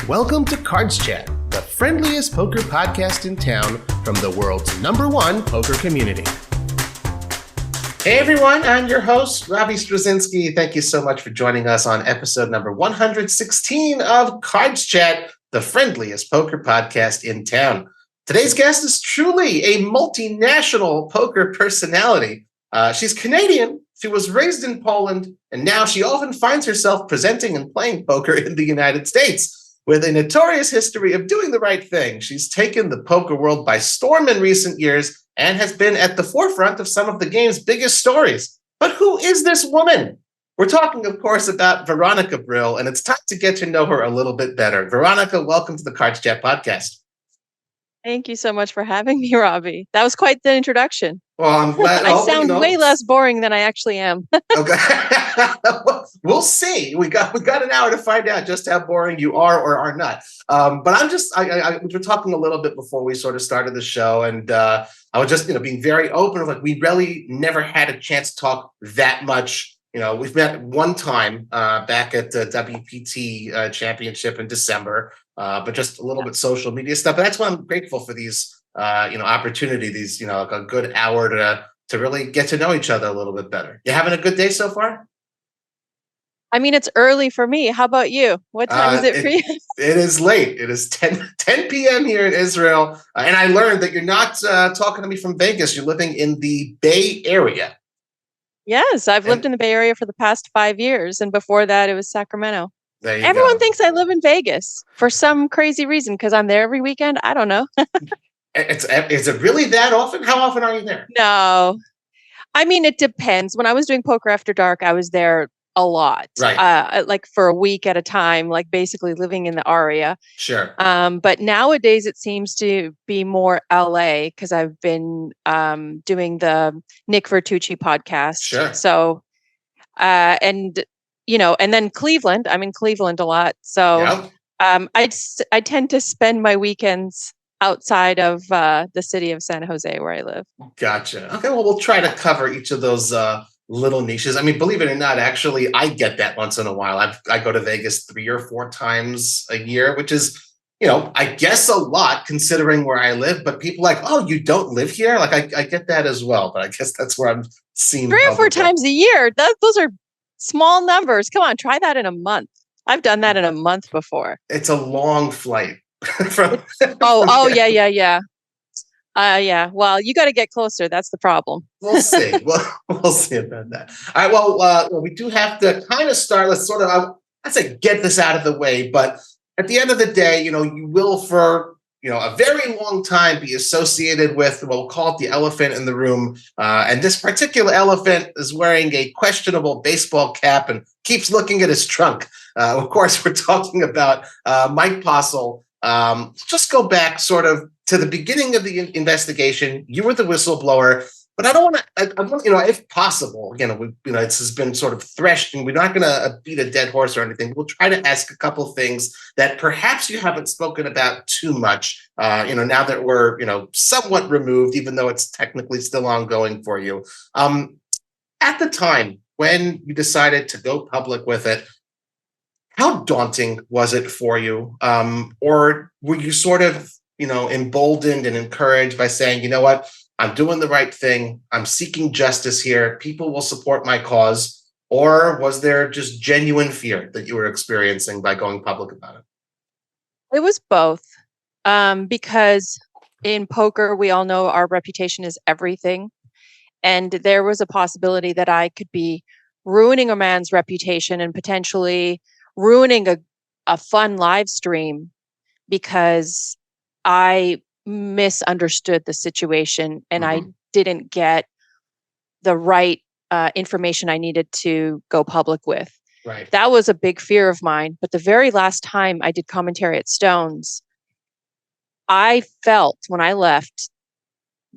Welcome to CardsChat, the friendliest poker podcast in town from the world's #1 poker community. Hey everyone, I'm your host, Robbie Straczynski. Thank you so much for joining us on episode number 116 of CardsChat, the friendliest poker podcast in town. Today's guest is truly a multinational poker personality. She's Canadian. She was raised in Poland, and now she often finds herself presenting and playing poker in the United States. With a notorious history of doing the right thing, she's taken the poker world by storm in recent years and has been at the forefront of some of the game's biggest stories. But who is this woman? We're talking, of course, about Veronica Brill, and it's time to get to know her a little bit better. Veronica, welcome to the CardsChat Podcast. Thank you so much for having me, Robbie. That was quite the introduction. Well, I'm glad. I sound way less boring than I actually am. Okay. We'll see. We got an hour to find out just how boring you are or are not. But we were talking a little bit before we sort of started the show, and I was just, being very open. Like, we really never had a chance to talk that much. We've met one time back at the WPT championship in December, but just a little bit social media stuff. But that's why I'm grateful for these, opportunity, these, like a good hour to really get to know each other a little bit better. You having a good day so far? I mean, it's early for me. How about you? What time is it for you? It is late. It is 10 p.m. here in Israel. And I learned that you're not talking to me from Vegas. You're living in the Bay Area. Yes, I've lived in the Bay Area for the past 5 years. And before that, it was Sacramento. Everyone thinks I live in Vegas for some crazy reason because I'm there every weekend. I don't know. Is it really that often? How often are you there? No. I mean, it depends. When I was doing Poker After Dark, I was there a lot. Right. Like for a week at a time, like basically living in the area. Sure. But nowadays it seems to be more LA because I've been doing the Nick Vertucci podcast. Sure. So, and then Cleveland. I'm in Cleveland a lot. So I tend to spend my weekends outside of the city of San Jose where I live. Gotcha. Okay, well, we'll try to cover each of those little niches. I mean, believe it or not, actually, I get that once in a while. I go to Vegas 3 or 4 times a year, which is, I guess a lot considering where I live. But people are like, oh, you don't live here? Like, I get that as well. But I guess that's where I'm seeing 3 or 4 times a year. Those are small numbers. Come on, try that in a month. I've done that in a month before. It's a long flight. Yeah. Well, you got to get closer. That's the problem. We'll see. We'll see about that. All right. Well, we do have to kind of start. Let's sort of, I'd say, get this out of the way. But at the end of the day, you will for a very long time be associated with, we'll call it the elephant in the room. And this particular elephant is wearing a questionable baseball cap and keeps looking at his trunk. Of course, we're talking about Mike Postle. Just go back sort of to the beginning of the investigation. You were the whistleblower, but I want, if possible, this has been sort of threshed, and we're not going to beat a dead horse or anything. We'll try to ask a couple things that perhaps you haven't spoken about too much, now that we're, somewhat removed, even though it's technically still ongoing for you. At the time when you decided to go public with it, how daunting was it for you? Or were you sort of, emboldened and encouraged by saying, you know what, I'm doing the right thing. I'm seeking justice here. People will support my cause. Or was there just genuine fear that you were experiencing by going public about it? It was both. Because in poker, we all know our reputation is everything. And there was a possibility that I could be ruining a man's reputation and potentially ruining a fun live stream because I misunderstood the situation and I didn't get the right information I needed to go public with. Right. That was a big fear of mine. But the very last time I did commentary at Stones, I felt when I left,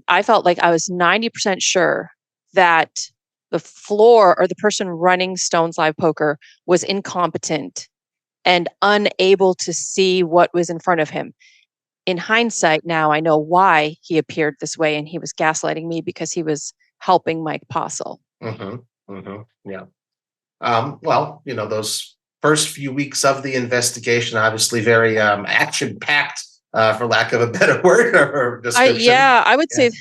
I felt like I was 90% sure that the floor or the person running Stones Live Poker was incompetent and unable to see what was in front of him. In hindsight, now I know why he appeared this way, and he was gaslighting me because he was helping Mike Postle. Yeah. Well, those first few weeks of the investigation, obviously very action packed, for lack of a better word or description. I would say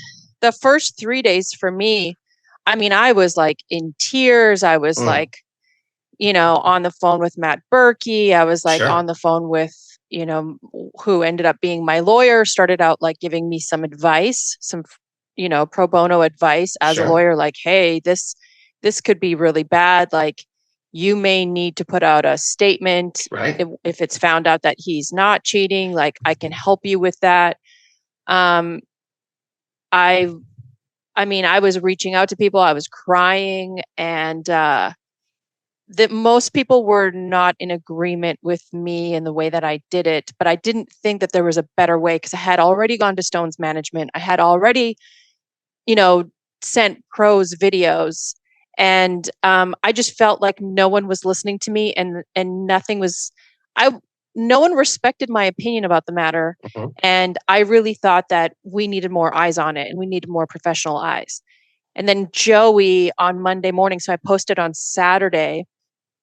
the first 3 days for me, I mean, I was like in tears. I was like, on the phone with Matt Berkey. I was like on the phone with, who ended up being my lawyer, started out like giving me some advice, some, pro bono advice as a lawyer, like, hey, this could be really bad. Like, you may need to put out a statement if it's found out that he's not cheating. Like, I can help you with that. I mean, I was reaching out to people. I was crying, and that most people were not in agreement with me in the way that I did it. But I didn't think that there was a better way, because I had already gone to Stone's management. I had already, sent pros videos, and I just felt like no one was listening to me, and nothing was. No one respected my opinion about the matter. And I really thought that we needed more eyes on it, and we needed more professional eyes. And then Joey on Monday morning, so I posted on Saturday,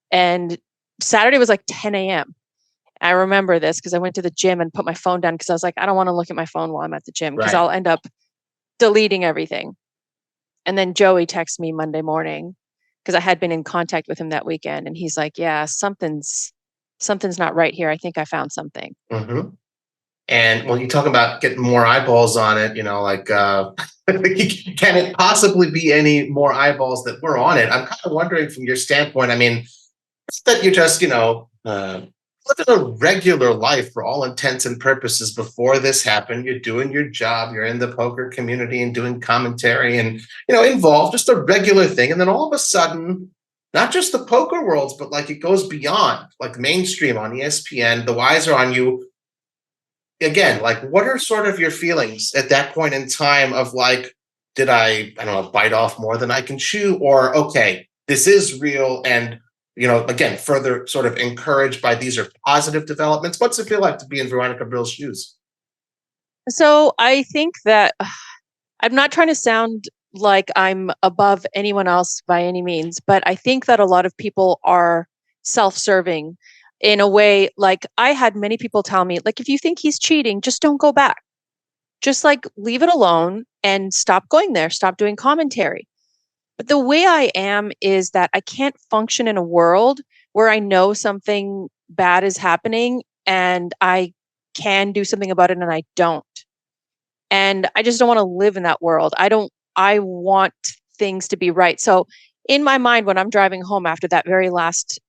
and Saturday was like 10 a.m. I remember this because I went to the gym and put my phone down because I was like, I don't want to look at my phone while I'm at the gym because I'll end up deleting everything. And then Joey texted me Monday morning because I had been in contact with him that weekend. And he's like, yeah, something's not right here. I think I found something. And when you talk about getting more eyeballs on it, like, can it possibly be any more eyeballs that were on it? I'm kind of wondering from your standpoint. I mean, it's that you just, living a regular life for all intents and purposes before this happened. You're doing your job. You're in the poker community and doing commentary and, involved, just a regular thing. And then all of a sudden, not just the poker worlds, but like it goes beyond, like mainstream on ESPN, the eyes are on you. Again, like, what are sort of your feelings at that point in time of like, did I don't know, bite off more than I can chew? Or, okay, this is real. And, again, further sort of encouraged by these are positive developments. What's it feel like to be in Veronica Brill's shoes? So I think that I'm not trying to sound like I'm above anyone else by any means, but I think that a lot of people are self-serving in a way. Like, I had many people tell me, like, if you think he's cheating, just don't go back. Just like leave it alone and stop going there, stop doing commentary. But the way I am is that I can't function in a world where I know something bad is happening and I can do something about it and I don't. And I just don't want to live in that world. I want things to be right. So in my mind, when I'm driving home after that very last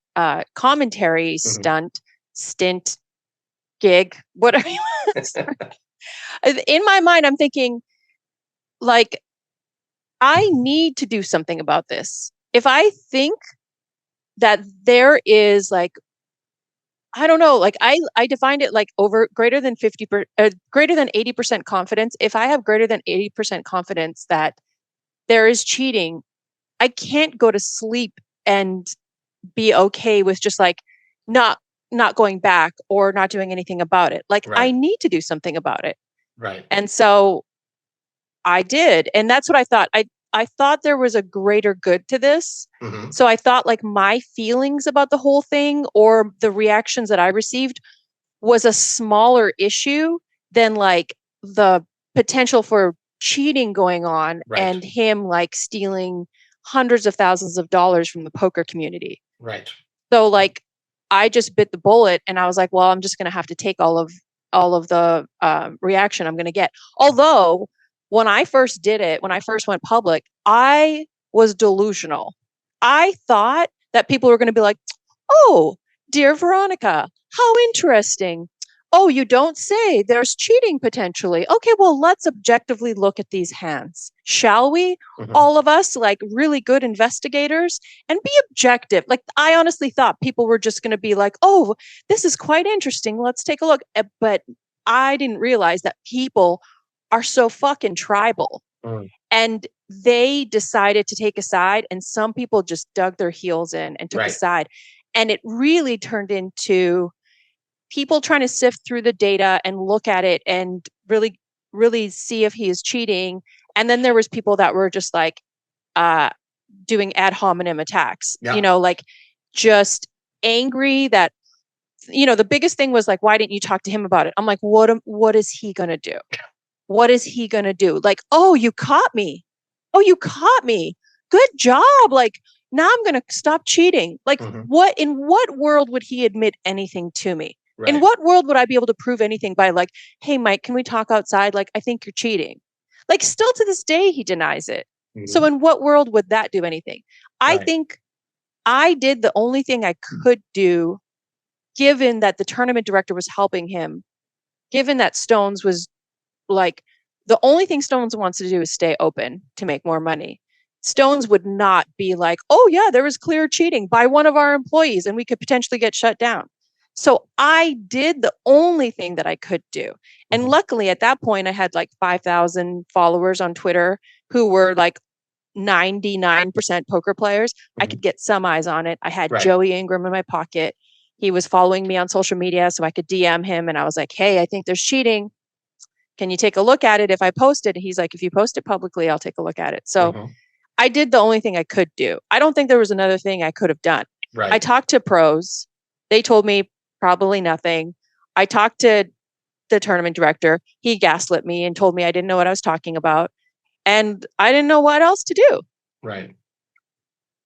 commentary stint, gig, whatever you want, in my mind, I'm thinking, like, I need to do something about this. If I think that there is, like, I don't know, like, I defined it like greater than 80% confidence. If I have greater than 80% confidence that there is cheating, I can't go to sleep and be okay with just like not going back or not doing anything about it. Like, I need to do something about it. And so I did. And that's what I thought. I thought there was a greater good to this. So I thought, like, my feelings about the whole thing or the reactions that I received was a smaller issue than like the potential for cheating going on and him like stealing hundreds of thousands of dollars from the poker community. So like, I just bit the bullet and I was like, well, I'm just going to have to take all of the reaction I'm going to get. Although when I first did it, when I first went public, I was delusional. I thought that people were going to be like, oh, dear Veronica, how interesting. Oh, you don't say, there's cheating potentially. Okay, well, let's objectively look at these hands, shall we? All of us, like really good investigators, and be objective. Like, I honestly thought people were just going to be like, oh, this is quite interesting. Let's take a look. But I didn't realize that people are so fucking tribal. And they decided to take a side, and some people just dug their heels in and took a side. And it really turned into people trying to sift through the data and look at it and really, really see if he is cheating. And then there was people that were just like doing ad hominem attacks, like just angry that, the biggest thing was like, why didn't you talk to him about it? I'm like, what is he going to do? What is he going to do? Like, oh, you caught me. Oh, you caught me. Good job. Like, now I'm going to stop cheating. Like, in what world would he admit anything to me? Right. In what world would I be able to prove anything by like, hey, Mike, can we talk outside? Like, I think you're cheating. Like, still to this day, he denies it. So in what world would that do anything? I think I did the only thing I could do, given that the tournament director was helping him, given that Stones was like, the only thing Stones wants to do is stay open to make more money. Stones would not be like, oh yeah, there was clear cheating by one of our employees and we could potentially get shut down. So I did the only thing that I could do. And luckily at that point, I had like 5,000 followers on Twitter who were like 99% poker players. I could get some eyes on it. I had Joey Ingram in my pocket. He was following me on social media, so I could DM him. And I was like, hey, I think there's cheating. Can you take a look at it if I post it? And he's like, if you post it publicly, I'll take a look at it. So I did the only thing I could do. I don't think there was another thing I could have done. Right. I talked to pros. They told me probably nothing. I talked to the tournament director. He gaslit me and told me I didn't know what I was talking about. And I didn't know what else to do. Right.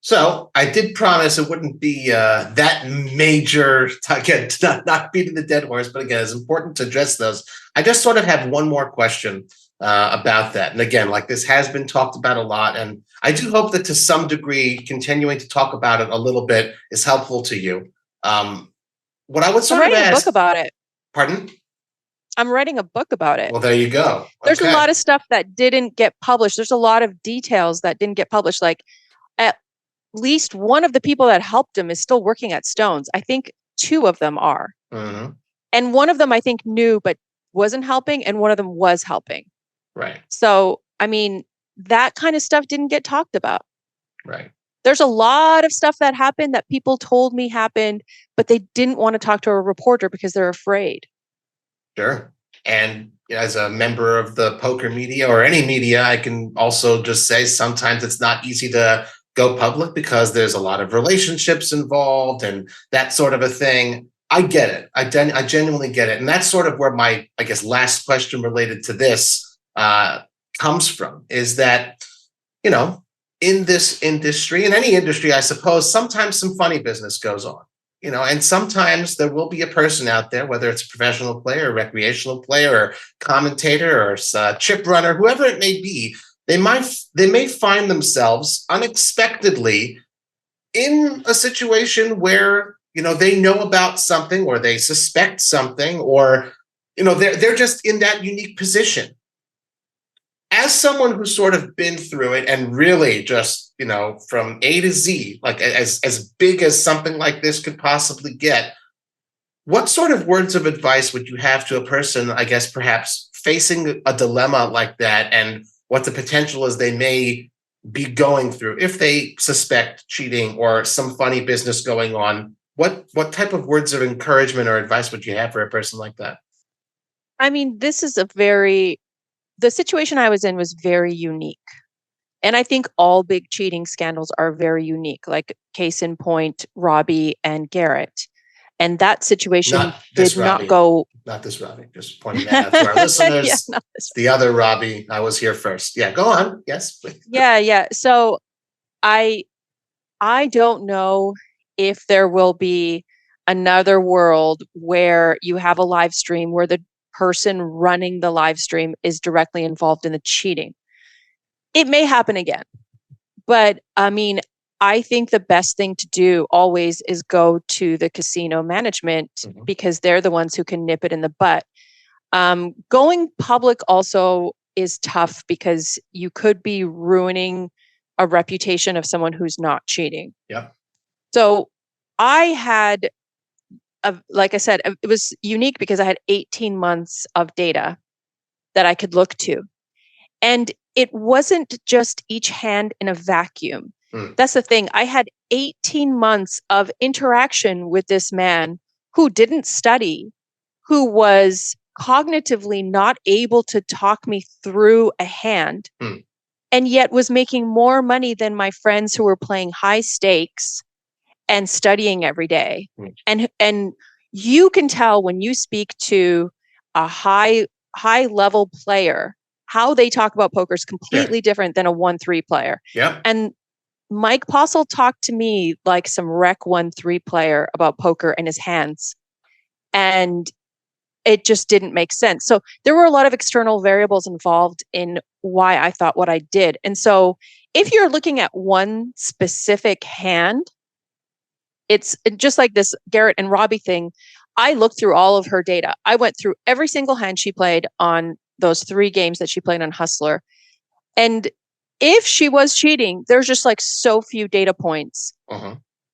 So I did promise it wouldn't be that major, again, not beating the dead horse, but again, it's important to address those. I just sort of have one more question about that. And again, like this has been talked about a lot. And I do hope that to some degree, continuing to talk about it a little bit is helpful to you. What I would sort of ask— I'm writing a book about it. Pardon? I'm writing a book about it. Well, there you go. There's a lot of stuff that didn't get published. There's a lot of details that didn't get published. Like at least one of the people that helped him is still working at Stones. I think two of them are. And one of them I think knew but wasn't helping, and one of them was helping. Right. So, I mean, that kind of stuff didn't get talked about. Right. There's a lot of stuff that happened that people told me happened, but they didn't want to talk to a reporter because they're afraid. Sure. And as a member of the poker media or any media, I can also just say sometimes it's not easy to go public because there's a lot of relationships involved and that sort of a thing. I get it. I genuinely get it. And that's sort of where my, I guess, last question related to this comes from, is that, in this industry, in any industry, I suppose, sometimes some funny business goes on. And sometimes there will be a person out there, whether it's a professional player, a recreational player, or commentator, or chip runner, whoever it may be, they may find themselves unexpectedly in a situation where, they know about something, or they suspect something, or, they're just in that unique position. As someone who's sort of been through it and really just, from A to Z, like as big as something like this could possibly get, what sort of words of advice would you have to a person, I guess, perhaps facing a dilemma like that, and what the potential is they may be going through if they suspect cheating or some funny business going on? What type of words of encouragement or advice would you have for a person like that? I mean, the situation I was in was very unique. And I think all big cheating scandals are very unique, like case in point, Robbie and Garrett. And that situation did not go. Not this Robbie, just pointing that out to our listeners. Yeah, the other Robbie, I was here first. Yeah, go on. Yes. Yeah. So I don't know if there will be another world where you have a live stream where the person running the live stream is directly involved in the cheating. It may happen again, but I mean, I think the best thing to do always is go to the casino management because they're the ones who can nip it in the butt. Going public also is tough because you could be ruining a reputation of someone who's not cheating. Yeah. So I had, like I said, it was unique because I had 18 months of data that I could look to. And it wasn't just each hand in a vacuum. That's the thing. I had 18 months of interaction with this man who didn't study, who was cognitively not able to talk me through a hand, and yet was making more money than my friends who were playing high stakes and studying every day. Mm. And you can tell when you speak to a high level player, how they talk about poker is completely different than a 1-3 player. Yeah. And Mike Postle talked to me like some rec 1-3 player about poker and his hands. And it just didn't make sense. So there were a lot of external variables involved in why I thought what I did. And so if you're looking at one specific hand, it's just like this Garrett and Robbie thing. I looked through all of her data. I went through every single hand she played on those 3 games that she played on Hustler. And if she was cheating, there's just like so few data points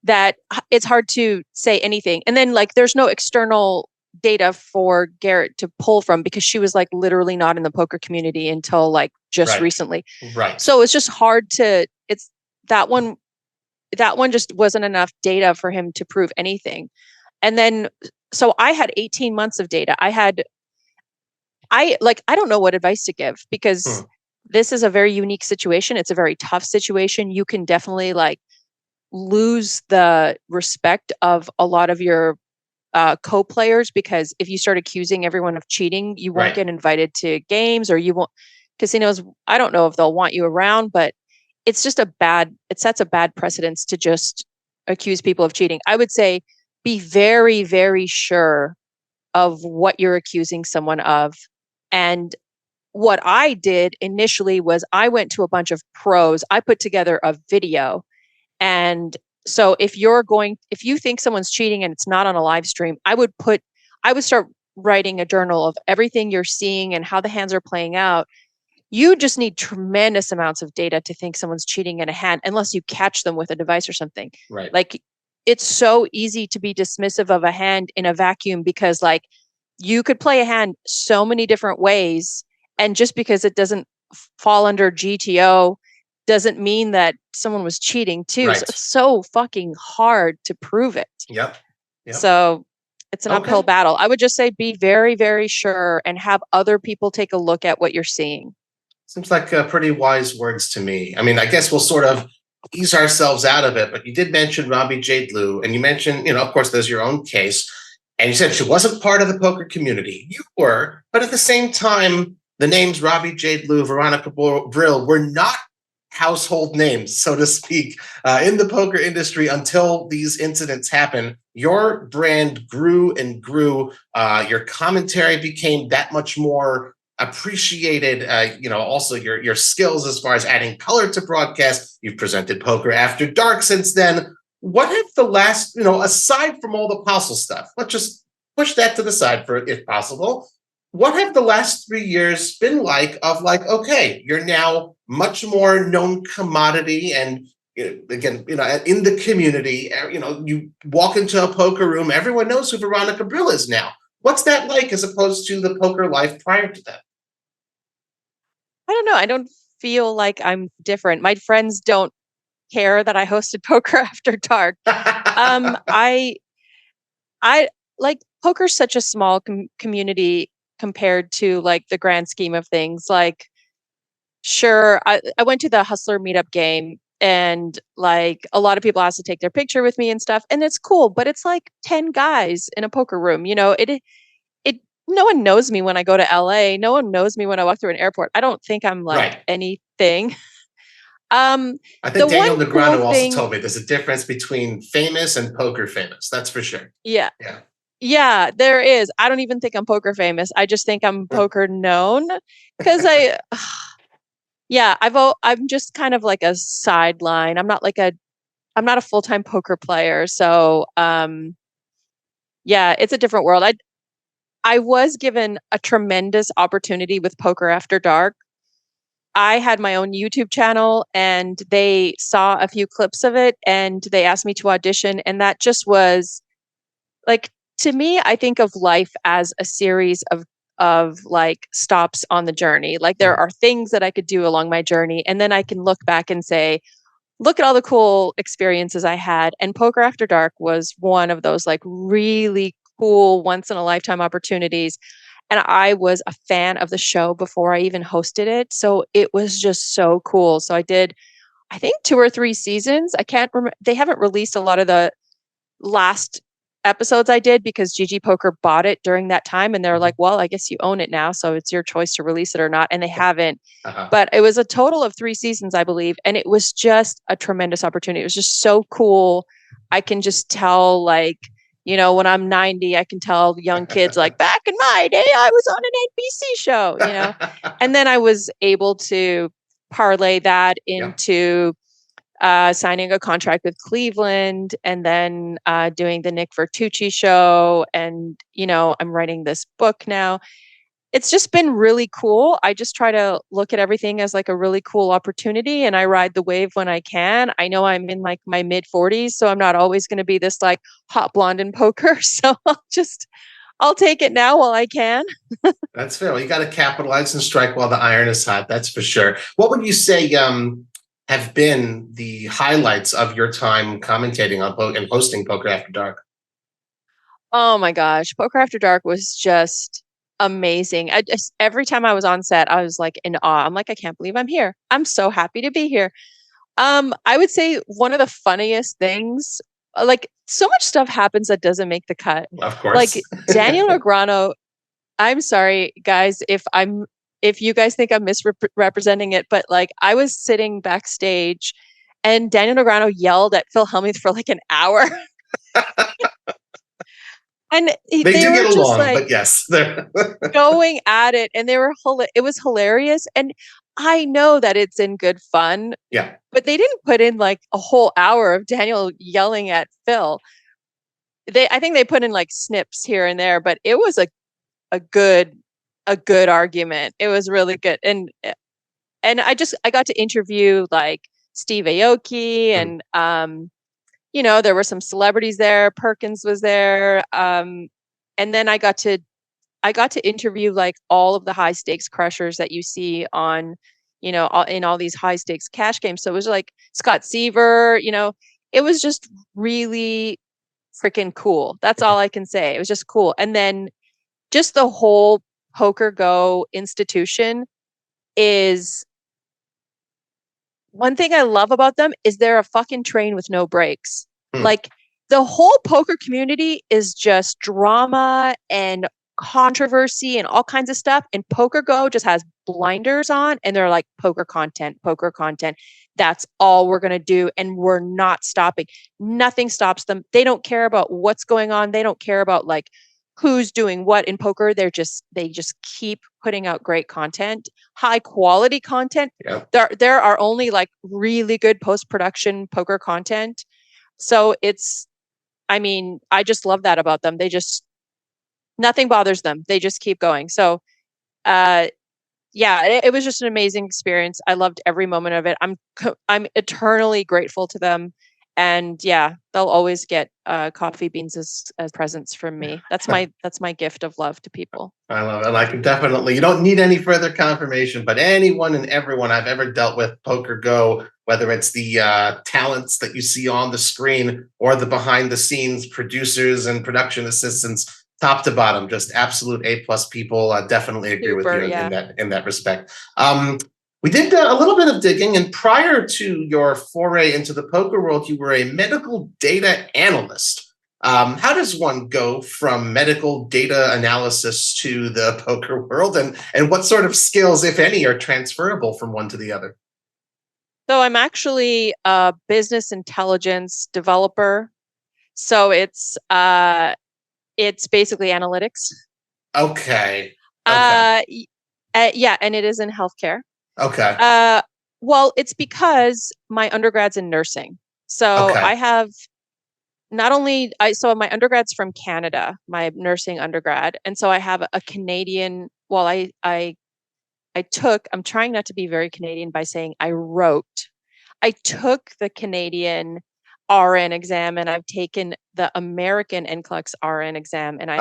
that it's hard to say anything. And then like there's no external data for Garrett to pull from because she was like literally not in the poker community until like just recently. Right. So it's just hard to, it's that one just wasn't enough data for him to prove anything. And then, so I had 18 months of data. I don't know what advice to give because this is a very unique situation. It's a very tough situation. You can definitely like lose the respect of a lot of your co-players because if you start accusing everyone of cheating, you won't get invited to games or you won't casinos. I don't know if they'll want you around, but it's just it sets a bad precedence to just accuse people of cheating. I would say be very, very sure of what you're accusing someone of. And what I did initially was I went to a bunch of pros. I put together a video. And so if you think someone's cheating and it's not on a live stream, I would start writing a journal of everything you're seeing and how the hands are playing out. You just need tremendous amounts of data to think someone's cheating in a hand, unless you catch them with a device or something. Right. Like it's so easy to be dismissive of a hand in a vacuum because like you could play a hand so many different ways. And just because it doesn't fall under GTO doesn't mean that someone was cheating too. So it's so fucking hard to prove it. Yep. So it's an uphill battle. I would just say be very, very sure and have other people take a look at what you're seeing. Seems like pretty wise words to me. I mean, I guess we'll sort of ease ourselves out of it, but you did mention Robbie Jade Lou, and you mentioned, of course, there's your own case, and you said she wasn't part of the poker community. You were, but at the same time, the names Robbie Jade Lou, Veronica Brill were not household names, so to speak, in the poker industry until these incidents happened. Your brand grew and grew. Your commentary became that much more appreciated. Also your skills as far as adding color to broadcast. You've presented Poker After Dark since then. What have the last, aside from all the Postle stuff, let's just push that to the side for if possible. What have the last 3 years been like okay, you're now much more known commodity and again, in the community, you walk into a poker room, everyone knows who Veronica Brill is now. What's that like as opposed to the poker life prior to that? I don't know. I don't feel like I'm different. My friends don't care that I hosted Poker After Dark. I like poker's such a small community compared to like the grand scheme of things. Like, sure, I went to the Hustler meetup game and like a lot of people asked to take their picture with me and stuff. And it's cool, but it's like 10 guys in a poker room. No one knows me when I go to LA. No one knows me when I walk through an airport. I don't think I'm like anything. I think Daniel Negreanu also told me there's a difference between famous and poker famous. That's for sure. Yeah, there is. I don't even think I'm poker famous. I just think I'm poker known because I'm just kind of like a sideline. I'm not a full-time poker player. So, it's a different world. I was given a tremendous opportunity with Poker After Dark. I had my own YouTube channel and they saw a few clips of it and they asked me to audition. And that just was like, to me, I think of life as a series of like stops on the journey. Like there are things that I could do along my journey. And then I can look back and say, look at all the cool experiences I had. And Poker After Dark was one of those like really cool once in a lifetime opportunities. And I was a fan of the show before I even hosted it. So it was just so cool. So I did, I think 2 or 3 seasons. I can't remember. They haven't released a lot of the last episodes I did because GG Poker bought it during that time. And they're like, well, I guess you own it now. So it's your choice to release it or not. And they haven't. But it was a total of 3 seasons, I believe. And it was just a tremendous opportunity. It was just so cool. I can just tell, like, when I'm 90, I can tell young kids, like, back in my day, I was on an NBC show, And then I was able to parlay that into signing a contract with Cleveland, and then doing the Nick Vertucci show. And, I'm writing this book now. It's just been really cool. I just try to look at everything as like a really cool opportunity, and I ride the wave when I can. I know I'm in like my mid 40s, so I'm not always going to be this like hot blonde in poker. So I'll take it now while I can. That's fair. Well, you got to capitalize and strike while the iron is hot. That's for sure. What would you say have been the highlights of your time commentating on and hosting Poker After Dark? Oh my gosh, Poker After Dark was just amazing. Every time I was on set, I was like in awe. I'm like, I can't believe I'm here. I'm so happy to be here. I would say one of the funniest things, like, so much stuff happens that doesn't make the cut. Of course. Like Daniel Negreanu, I'm sorry, guys, if you guys think I'm misrepresenting it, but like I was sitting backstage and Daniel Negreanu yelled at Phil Hellmuth for like an hour. And they do get were just along, like but yes, going at it, and it was hilarious. And I know that it's in good fun. Yeah. But they didn't put in like a whole hour of Daniel yelling at Phil. I think they put in like snips here and there, but it was a good argument. It was really good. And I got to interview like Steve Aoki, and there were some celebrities there. Perkins was there. And then I got to interview like all of the high stakes crushers that you see on, in all these high stakes cash games. So it was like Scott Seaver, it was just really freaking cool. That's all I can say. It was just cool. And then just the whole Poker Go institution is, one thing I love about them is they're a fucking train with no brakes. Like the whole poker community is just drama and controversy and all kinds of stuff. And Poker Go just has blinders on, and they're like, poker content. That's all we're going to do. And we're not stopping. Nothing stops them. They don't care about what's going on. They don't care about like who's doing what in poker. They just keep putting out great content, high quality content. Yep. There are only like really good post-production poker content. So I just love that about them. Nothing bothers them. They just keep going. So, it was just an amazing experience. I loved every moment of it. I'm eternally grateful to them. And yeah, they'll always get coffee beans as presents from me. That's my gift of love to people. I love it. Like, definitely, you don't need any further confirmation, but anyone and everyone I've ever dealt with Poker Go, whether it's the talents that you see on the screen or the behind the scenes producers and production assistants, top to bottom, just absolute A+ people. I definitely agree with you in that respect. We did a little bit of digging, and prior to your foray into the poker world, you were a medical data analyst. How does one go from medical data analysis to the poker world, and what sort of skills, if any, are transferable from one to the other? So I'm actually a business intelligence developer. So it's basically analytics. Okay. Yeah, and it is in healthcare. Okay. Well, it's because my undergrad's in nursing. So I have so my undergrad's from Canada, my nursing undergrad. And so I have a Canadian, I'm trying not to be very Canadian by saying I took the Canadian RN exam, and I've taken the American NCLEX RN exam, and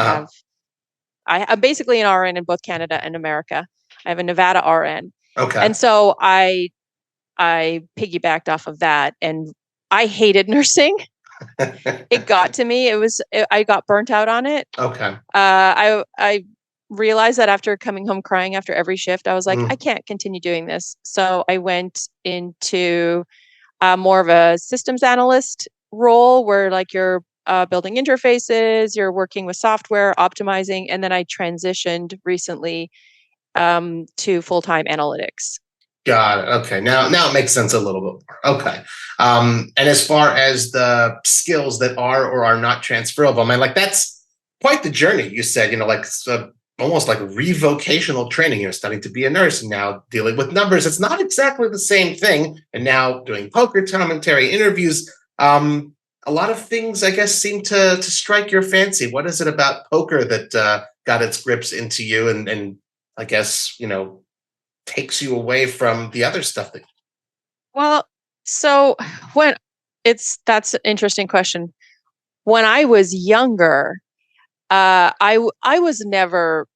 I'm basically an RN in both Canada and America. I have a Nevada RN. Okay. And so I piggybacked off of that, and I hated nursing. It got to me. I got burnt out on it. Okay. I realized that after coming home crying after every shift, I was like, I can't continue doing this. So I went into more of a systems analyst role, where like you're building interfaces, you're working with software, optimizing, and then I transitioned recently to full-time analytics. Got it. Okay. Now it makes sense a little bit more. Okay. And as far as the skills that are or are not transferable, man, like that's quite the journey. You said, like almost like revocational training. You're studying to be a nurse and now dealing with numbers. It's not exactly the same thing. And now doing poker commentary, interviews. A lot of things, I guess, seem to strike your fancy. What is it about poker that got its grips into you and I guess, takes you away from the other stuff that Well, so that's an interesting question. When I was younger, I was never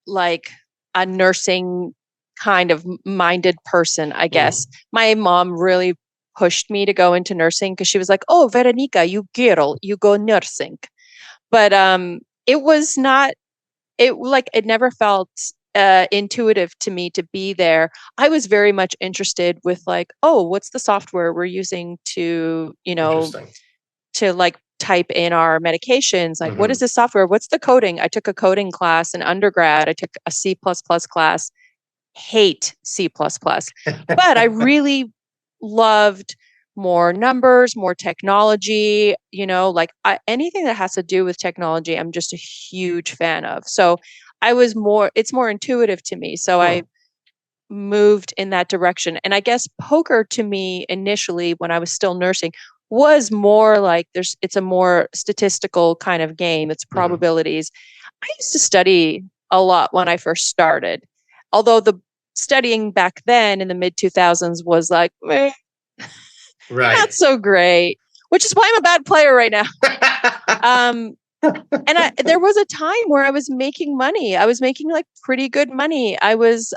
like a nursing kind of minded person, I guess. My mom really pushed me to go into nursing because she was like, "Oh, Veronica, you girl, you go nursing." But it was not it never felt intuitive to me to be there. I was very much interested with like, oh, what's the software we're using to, interesting. to like type in our medications? Like, what is Mhm. this software? What's the coding? I took a coding class in undergrad. I took a C++ class. Hate C++. But I really loved more numbers, more technology, anything that has to do with technology, I'm just a huge fan of. So it's more intuitive to me. So I moved in that direction. And I guess poker to me initially, when I was still nursing, was more like it's a more statistical kind of game. It's probabilities. I used to study a lot when I first started, although the studying back then in the mid 2000s was like, not so great, which is why I'm a bad player right now. There was a time where I was making money. I was making like pretty good money. I was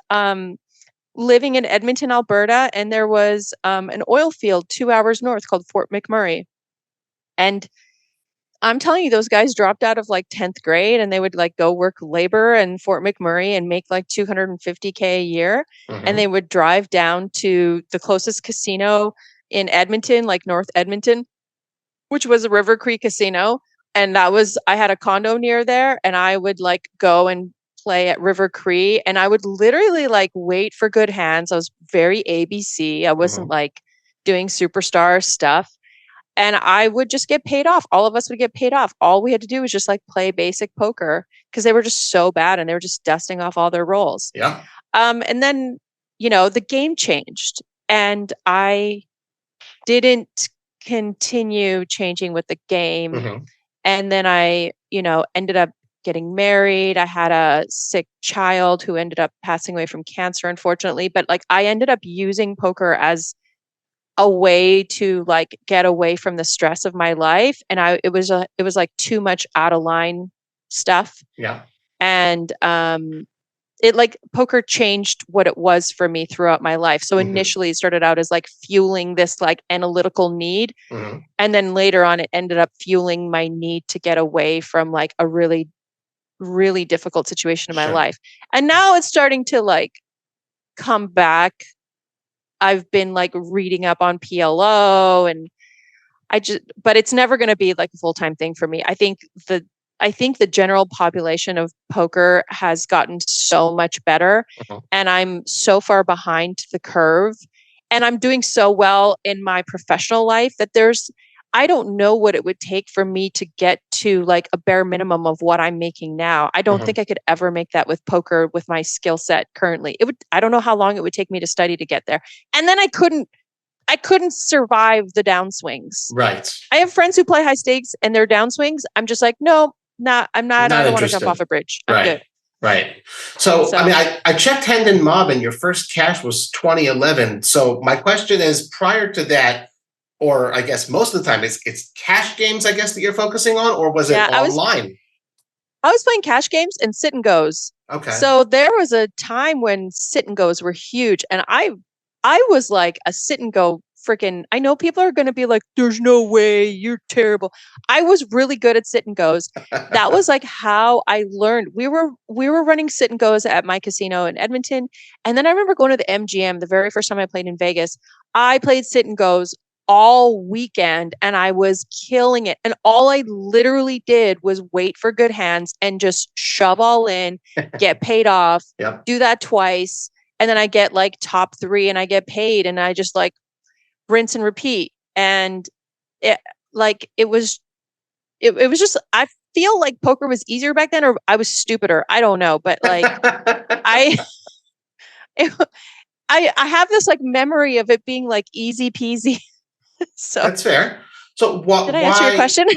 living in Edmonton, Alberta, and there was an oil field 2 hours north called Fort McMurray. And I'm telling you, those guys dropped out of like 10th grade and they would like go work labor in Fort McMurray and make like $250K a year. And they would drive down to the closest casino in Edmonton, like North Edmonton, which was a River Cree casino. And I had a condo near there and I would like go and play at River Cree and I would literally like wait for good hands. I was very ABC. I wasn't like doing superstar stuff. And I would just get paid off. All of us would get paid off. All we had to do was just like play basic poker because they were just so bad and they were just dusting off all their rolls. Yeah. And then, the game changed and I didn't continue changing with the game. And then I, ended up getting married. I had a sick child who ended up passing away from cancer, unfortunately. But like I ended up using poker as a way to like get away from the stress of my life. And it was like too much out of line stuff. Yeah. And it like poker changed what it was for me throughout my life. So initially it started out as like fueling this like analytical need. And then later on, it ended up fueling my need to get away from like a really, really difficult situation in my life. And now it's starting to like come back. I've been like reading up on PLO and but it's never going to be like a full-time thing for me. I think the general population of poker has gotten so much better and I'm so far behind the curve and I'm doing so well in my professional life that I don't know what it would take for me to get to like a bare minimum of what I'm making now. I don't think I could ever make that with poker with my skill set currently. I don't know how long it would take me to study to get there. And then I couldn't survive the downswings. Right. I have friends who play high stakes and their downswings. I'm just like, no, I'm not. I don't want to jump off a bridge. I'm good. Right. So, I mean, I checked Hand and Mob and your first cash was 2011. So my question is, prior to that, or I guess most of the time, it's cash games, I guess, that you're focusing on, or was it online? I was playing cash games and sit and goes. Okay. So there was a time when sit and goes were huge, and I was like a sit and go freaking. I know people are going to be like, "There's no way, you're terrible." I was really good at sit and goes. That was like how I learned. We were running sit and goes at my casino in Edmonton, and then I remember going to the MGM the very first time I played in Vegas. I played sit and goes all weekend and I was killing it. And all I literally did was wait for good hands and just shove all in, get paid off, Yep. do that twice. And then I get like top 3 and I get paid and I just like rinse and repeat. And it was just, I feel like poker was easier back then, or I was stupider. I don't know. But like, I have this like memory of it being like easy peasy. So That's fair. So did I answer your question?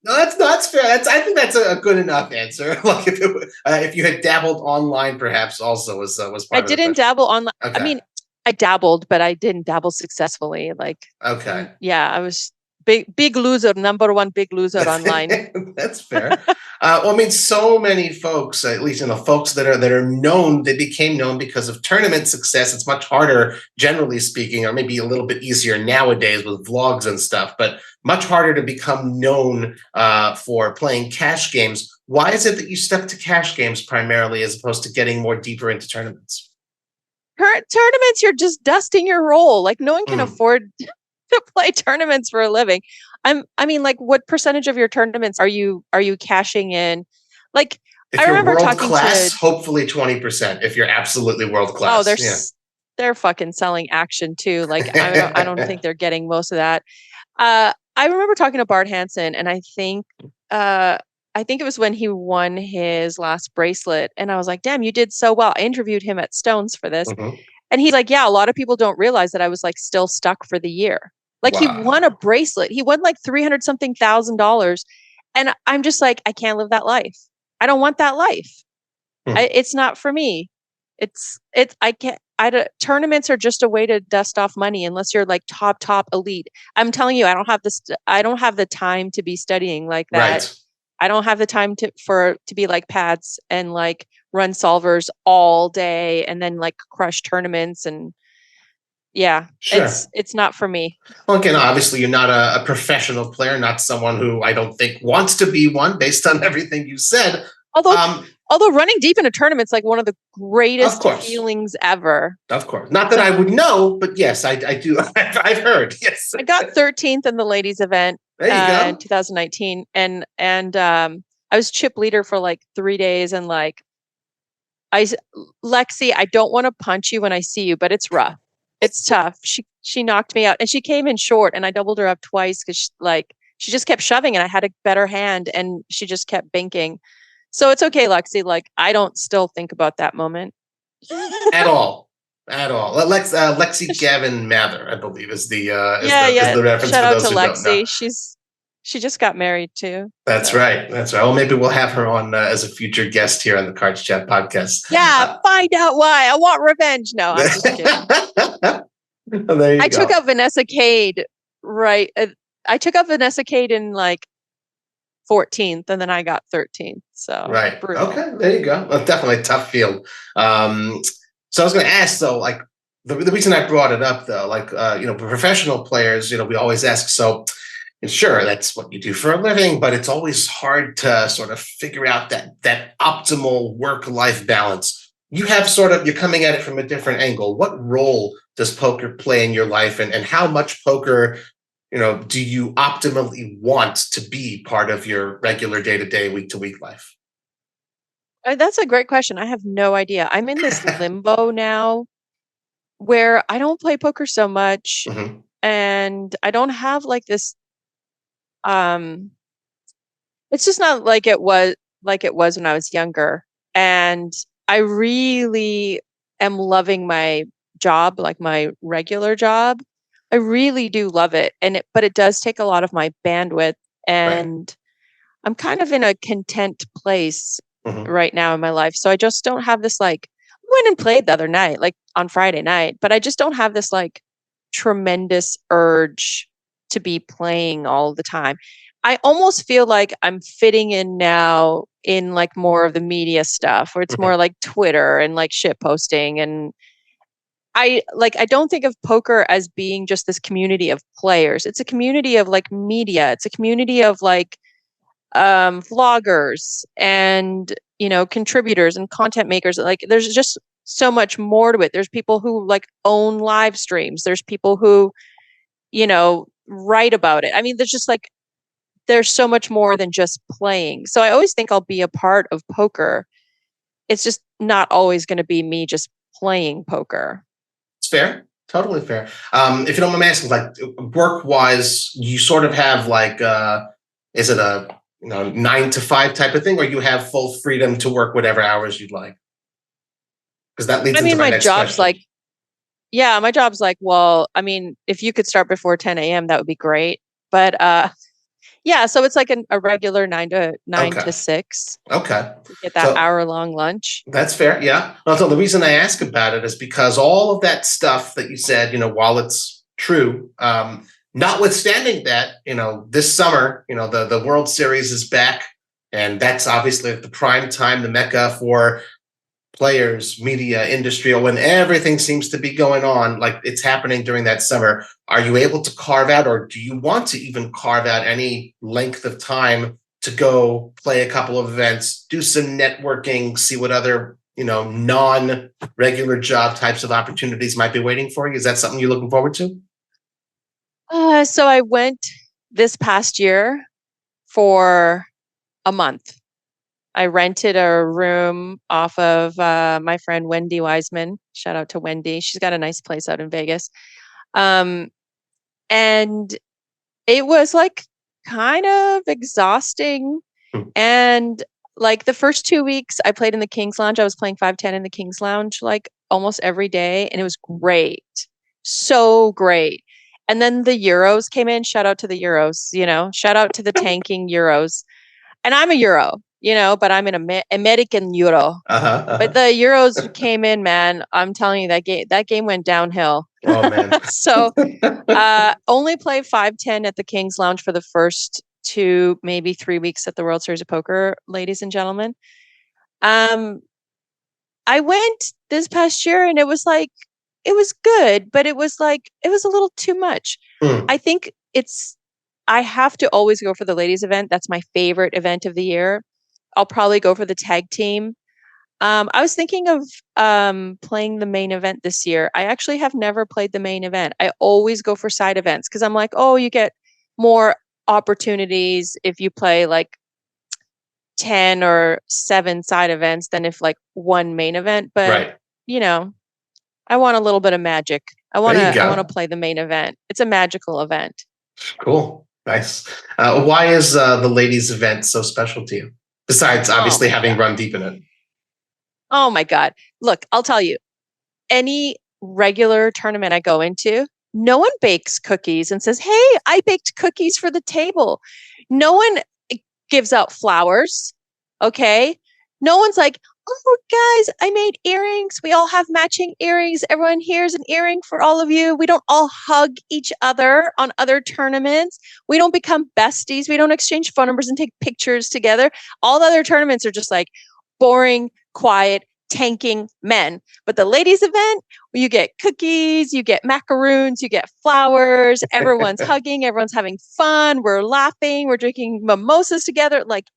No, that's fair. I think that's a good enough answer. Like if you had dabbled online, perhaps also was part I of the question. didn't dabble online. Okay. I mean, I dabbled, but I didn't dabble successfully. Like, Okay. yeah, I was big loser, number one big loser online. That's fair. Well, I mean, so many folks, at least folks that are known, they became known because of tournament success. It's much harder, generally speaking, or maybe a little bit easier nowadays with vlogs and stuff, but much harder to become known for playing cash games. Why is it that you stuck to cash games primarily as opposed to getting more deeper into tournaments? Tournaments, you're just dusting your roll. Like no one can afford to play tournaments for a living. I mean, like, what percentage of your tournaments are you cashing in? Like, if I remember talking class, to hopefully 20%. If you're absolutely world class, they're fucking selling action too. Like, I don't think they're getting most of that. I remember talking to Bart Hansen, and I think it was when he won his last bracelet, and I was like, "Damn, you did so well." I interviewed him at Stones for this, and he's like, "Yeah, a lot of people don't realize that I was like still stuck for the year." Like he won a bracelet. He won like $300 something thousand. And I'm just like, I can't live that life. I don't want that life. It's not for me. I can't, tournaments are just a way to dust off money unless you're like top elite. I'm telling you, I don't have the time to be studying like that. Right. I don't have the time to be like Pats and like run solvers all day and then like crush tournaments and yeah, sure. It's not for me. Well, again, obviously you're not a professional player, not someone who I don't think wants to be one based on everything you said. Although running deep in a tournament's like one of the greatest feelings ever. Of course. Not that I would know, but yes, I do. I've heard. Yes. I got 13th in the ladies event in 2019. And I was chip leader for like 3 days and like Lexi, I don't want to punch you when I see you, but it's rough. It's tough. She knocked me out and she came in short and I doubled her up twice because she just kept shoving and I had a better hand and she just kept binking. So it's okay, Lexi. Like I don't still think about that moment. At all. Lexi Gavin Mather, I believe, is the reference. Shout for out those to who Lexi. Don't know. She just got married too. That's right. Well, maybe we'll have her on as a future guest here on the CardsChat podcast. Yeah, find out why. I want revenge. No, I'm just kidding. There you go. Took out Vanessa Cade, right? I took out Vanessa Cade in like 14th, and then I got 13th. So right. brutal. Okay, there you go. Well, definitely a tough field. So I was going to ask, though, like the reason I brought it up, though, like professional players, we always ask. So, and sure, that's what you do for a living, but it's always hard to sort of figure out that optimal work-life balance. You have you're coming at it from a different angle. What role does poker play in your life, and how much poker, do you optimally want to be part of your regular day-to-day, week-to-week life? That's a great question. I have no idea. I'm in this limbo now where I don't play poker so much and I don't have like this it's just not like it was when I was younger. And I really am loving my job, like my regular job. I really do love it. But it does take a lot of my bandwidth. And I'm kind of in a content place right now in my life. So I just don't have this like, I went and played the other night, like on Friday night, but I just don't have this like tremendous urge to be playing all the time. I almost feel like I'm fitting in now in like more of the media stuff where it's more like Twitter and like shit posting. And I don't think of poker as being just this community of players. It's a community of like media. It's a community of like vloggers and, contributors and content makers. Like there's just so much more to it. There's people who like own live streams. There's people who, write about it. I mean, there's so much more than just playing. So I always think I'll be a part of poker. It's just not always going to be me just playing poker. It's fair. Totally fair. If you don't mind me asking, like work wise, you sort of have like, is it a 9 to 5 type of thing, or you have full freedom to work whatever hours you'd like? Because that leads into my next question. My job's like, well, I mean, if you could start before 10 a.m., that would be great. But yeah, so it's like a regular 9 to 6. Okay. You get that hour-long lunch. That's fair. Yeah. So the reason I ask about it is because all of that stuff that you said, while it's true, notwithstanding that, this summer, the World Series is back, and that's obviously the prime time, the mecca for players, media, industry, when everything seems to be going on, like it's happening during that summer. Are you able to carve out, or do you want to even carve out any length of time to go play a couple of events, do some networking, see what other, non-regular job types of opportunities might be waiting for you? Is that something you're looking forward to? So I went this past year for a month. I rented a room off of my friend Wendy Wiseman. Shout out to Wendy. She's got a nice place out in Vegas. And it was like kind of exhausting. And like the first 2 weeks I played in the King's Lounge. I was playing 5-10 in the King's Lounge like almost every day. And it was great. So great. And then the Euros came in. Shout out to the Euros, shout out to the tanking Euros. And I'm a Euro, but I'm an American Euro. But the Euros came in, man. I'm telling you, that game went downhill. Oh man. So only play 5-10 at the King's Lounge for the first 2, maybe 3 weeks at the World Series of Poker, ladies and gentlemen. I went this past year and it was good, but it was a little too much. I think I have to always go for the ladies event. That's my favorite event of the year. I'll probably go for the tag team. I was thinking of playing the main event this year. I actually have never played the main event. I always go for side events because I'm like, oh, you get more opportunities if you play like 10 or 7 side events than if like one main event. But I want a little bit of magic. I want to play the main event. It's a magical event. Cool. Nice. Why is the ladies event so special to you? Besides obviously having run deep in it. Oh my God. Look, I'll tell you, any regular tournament I go into, no one bakes cookies and says, hey, I baked cookies for the table. No one gives out flowers. Okay. No one's like, oh, guys, I made earrings. We all have matching earrings. Everyone here's an earring for all of you. We don't all hug each other on other tournaments. We don't become besties. We don't exchange phone numbers and take pictures together. All the other tournaments are just like boring, quiet, tanking men. But the ladies event, you get cookies, you get macaroons, you get flowers. Everyone's hugging. Everyone's having fun. We're laughing. We're drinking mimosas together. Like,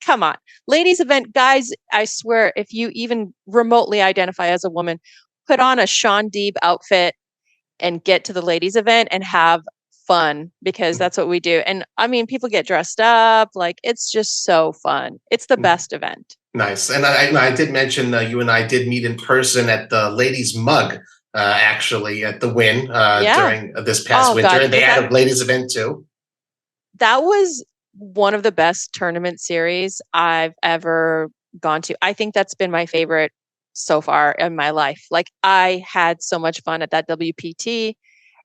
come on. Ladies event, guys, I swear, if you even remotely identify as a woman, put on a Sean Deeb outfit and get to the ladies event and have fun, because that's what we do. And I mean, people get dressed up. Like, it's just so fun. It's the best event. Nice. And I did mention you and I did meet in person at the ladies mug, actually at the Win during this past winter. God. And they had a ladies event too. That was one of the best tournament series I've ever gone to. I think that's been my favorite so far in my life. Like, I had so much fun at that WPT,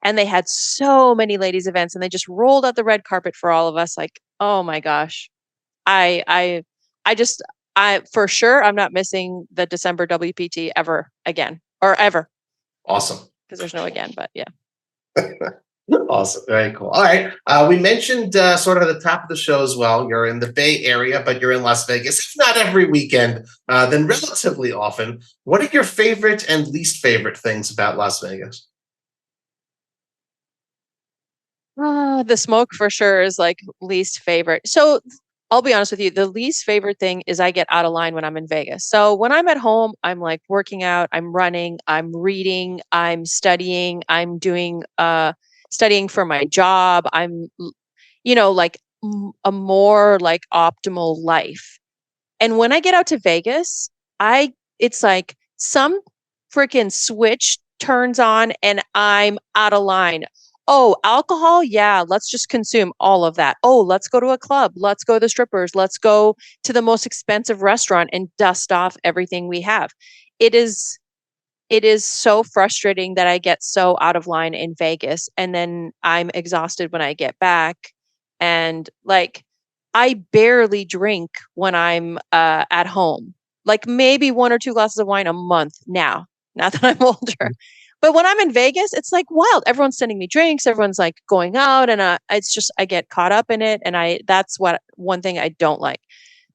and they had so many ladies events, and they just rolled out the red carpet for all of us. Like, oh my gosh. I for sure, I'm not missing the December WPT ever again, or ever. Awesome. Because there's no again, but yeah. Awesome. Very cool. All right. We mentioned sort of at the top of the show as well, you're in the Bay Area, but you're in Las Vegas. If not every weekend, then relatively often. What are your favorite and least favorite things about Las Vegas? The smoke for sure is like least favorite. So I'll be honest with you. The least favorite thing is I get out of line when I'm in Vegas. So when I'm at home, I'm like working out, I'm running, I'm reading, I'm studying, I'm doing studying for my job. I'm, like a more like optimal life. And when I get out to Vegas, it's like some freaking switch turns on and I'm out of line. Oh, alcohol? Yeah, let's just consume all of that. Oh, let's go to a club. Let's go to the strippers. Let's go to the most expensive restaurant and dust off everything we have. It is it is so frustrating that I get so out of line in Vegas and then I'm exhausted when I get back. And like, I barely drink when I'm at home, like maybe one or two glasses of wine a month now that I'm older. But when I'm in Vegas, it's like wild. Everyone's sending me drinks. Everyone's like going out, and it's just I get caught up in it, and that's what one thing I don't like.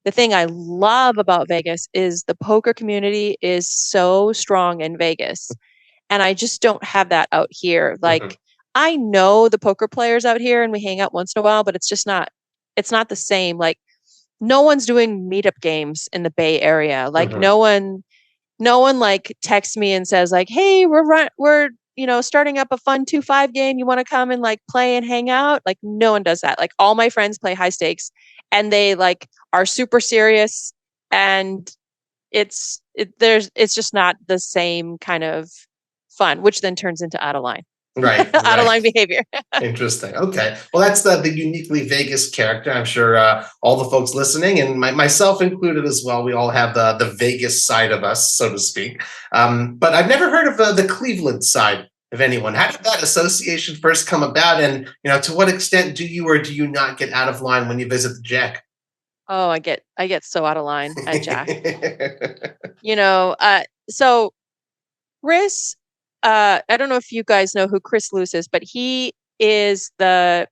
The thing I love about Vegas is the poker community is so strong in Vegas. And I just don't have that out here. Mhm. Like I know the poker players out here and we hang out once in a while, but it's not the same. Like no one's doing meetup games in the Bay Area. Like Mhm. no one like texts me and says like, "Hey, we're starting up a fun 2-5 game. You want to come and like play and hang out?" Like no one does that. Like all my friends play high stakes and they like are super serious, and it's just not the same kind of fun, which then turns into out of line. Right, Out of right. line behavior. Interesting. Okay. Well, that's the uniquely Vegas character. I'm sure all the folks listening, and myself included as well, we all have the Vegas side of us, so to speak. But I've never heard of the Cleveland side of anyone. How did that association first come about? And to what extent do you or do you not get out of line when you visit the Jack? Oh, I get so out of line at Jack. So Chris, I don't know if you guys know who Chris Luce is, but he was the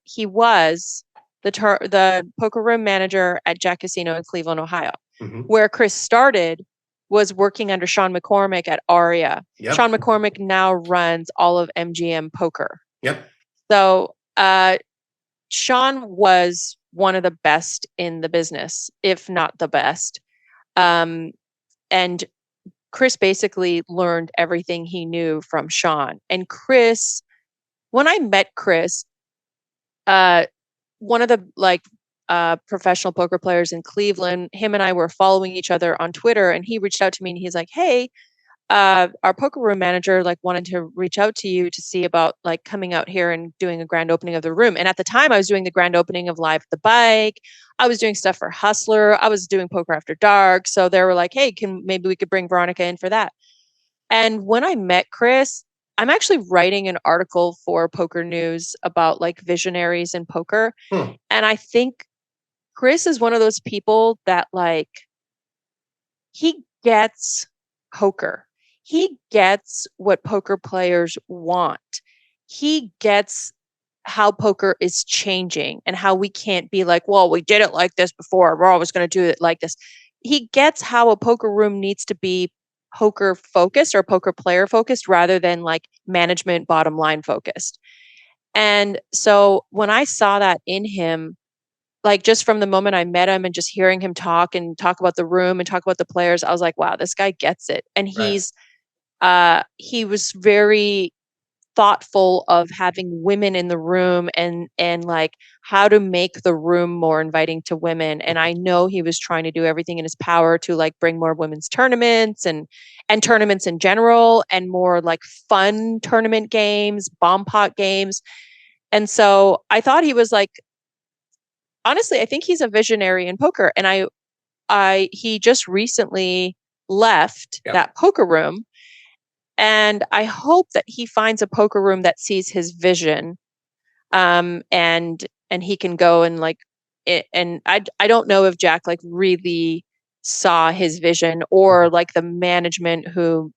poker room manager at Jack Casino in Cleveland, Ohio. Mhm. Where Chris started was working under Sean McCormick at Aria. Yep. Sean McCormick now runs all of MGM Poker. Yep. So Sean was one of the best in the business, if not the best. And Chris basically learned everything he knew from Sean. And Chris, when I met Chris, one of the professional poker players in Cleveland, him and I were following each other on Twitter, and he reached out to me and he's like, "Hey, our poker room manager like wanted to reach out to you to see about like coming out here and doing a grand opening of the room." And at the time I was doing the grand opening of Live at the Bike. I was doing stuff for Hustler. I was doing Poker After Dark. So they were like, "Hey, maybe we could bring Veronica in for that." And when I met Chris, I'm actually writing an article for Poker News about like visionaries in poker. Hmm. And I think Chris is one of those people that like he gets poker. He gets what poker players want. He gets how poker is changing and how we can't be like, "Well, we did it like this before. We're always going to do it like this." He gets how a poker room needs to be poker focused or poker player focused rather than like management bottom line focused. And so when I saw that in him, like just from the moment I met him and just hearing him talk and talk about the room and talk about the players, I was like, wow, this guy gets it. And Right. he was very thoughtful of having women in the room and like how to make the room more inviting to women. And I know he was trying to do everything in his power to like bring more women's tournaments and tournaments in general and more like fun tournament games, bomb pot games. And so I thought he was like, honestly, I think he's a visionary in poker. And he just recently left Yep. that poker room. And I hope that he finds a poker room that sees his vision. And he can go and like it. And I don't know if Jack like really saw his vision or like the management who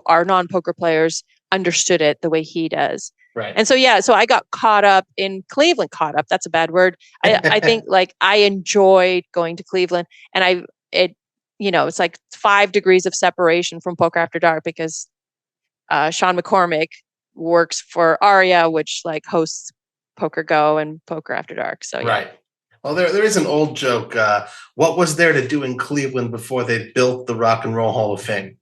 are non-poker players understood it the way he does. Right. And so yeah, so I got caught up in Cleveland. Caught up, that's a bad word. I think like I enjoyed going to Cleveland, and it's like 5 degrees of separation from Poker After Dark because Sean McCormick works for Aria, which like hosts Poker Go and Poker After Dark. So yeah. Right. Well, there is an old joke. What was there to do in Cleveland before they built the Rock and Roll Hall of Fame?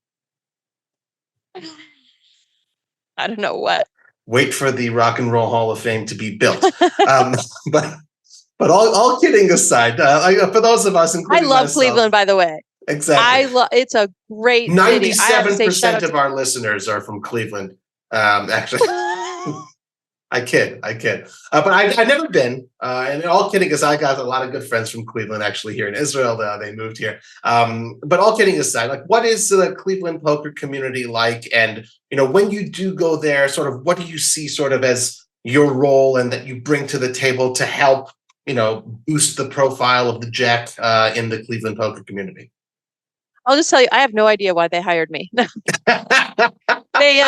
I don't know what. Wait for the Rock and Roll Hall of Fame to be built. Um, but all kidding aside, for those of us, I including love myself, Cleveland, by the way. exactly. It's a great city. I have to say, shout 97% out of our listeners are from Cleveland. Actually, I kid. But I've never been. And all kidding aside, I got a lot of good friends from Cleveland actually here in Israel. They moved here. But all kidding aside, like, what is the Cleveland poker community like? And, when you do go there, sort of, what do you see sort of as your role and that you bring to the table to help, boost the profile of the Jack in the Cleveland poker community? I'll just tell you, I have no idea why they hired me. They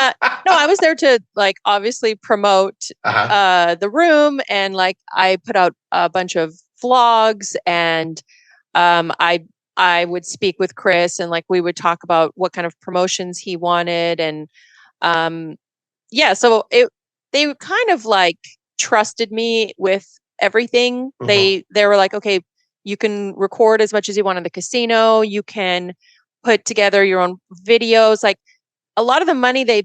no, I was there to like obviously promote the room, and like I put out a bunch of vlogs, and I would speak with Chris, and like we would talk about what kind of promotions he wanted, and yeah, so they kind of like trusted me with everything. They were like, okay, you can record as much as you want in the casino, you can put together your own videos. Like a lot of the money they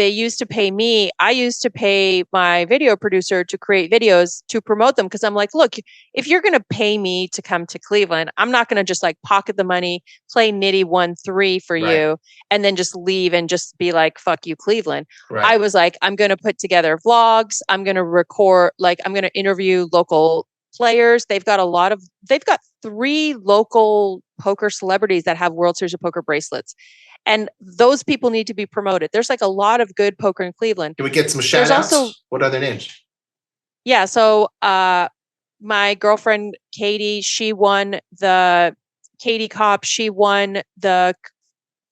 used to pay me, I used to pay my video producer to create videos to promote them, because I'm like, look, if you're going to pay me to come to Cleveland, I'm not going to just like pocket the money, play nitty 1-3 for you, and then just leave and just be like, fuck you, Cleveland. I was like, I'm going to put together vlogs. I'm going to record, like, I'm going to interview local players. They've got 3 local poker celebrities that have World Series of Poker bracelets. And those people need to be promoted. There's like a lot of good poker in Cleveland. Can we get some shout outs? Also, what are their names? Yeah. So my girlfriend, Katie, she won the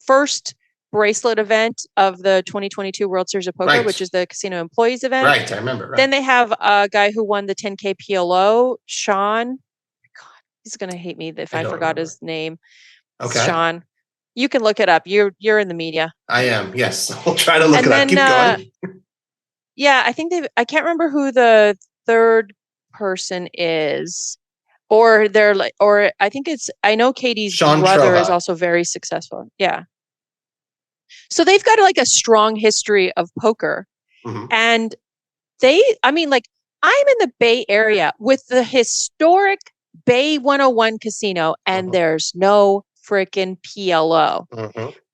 first bracelet event of the 2022 World Series of Poker, which is the casino employees event. Right. I remember. Right. Then they have a guy who won the 10K PLO, Sean. God, he's going to hate me if I forgot his name. Okay. Sean. You can look it up. You're in the media. I am. Yes. I'll try to look it up. Keep going. Yeah, I think I can't remember who the third person is. Or they're like, or I think I know Katie's Sean brother Troha is also very successful. Yeah. So they've got like a strong history of poker. And I'm in the Bay Area with the historic Bay 101 casino, and there's no freaking PLO.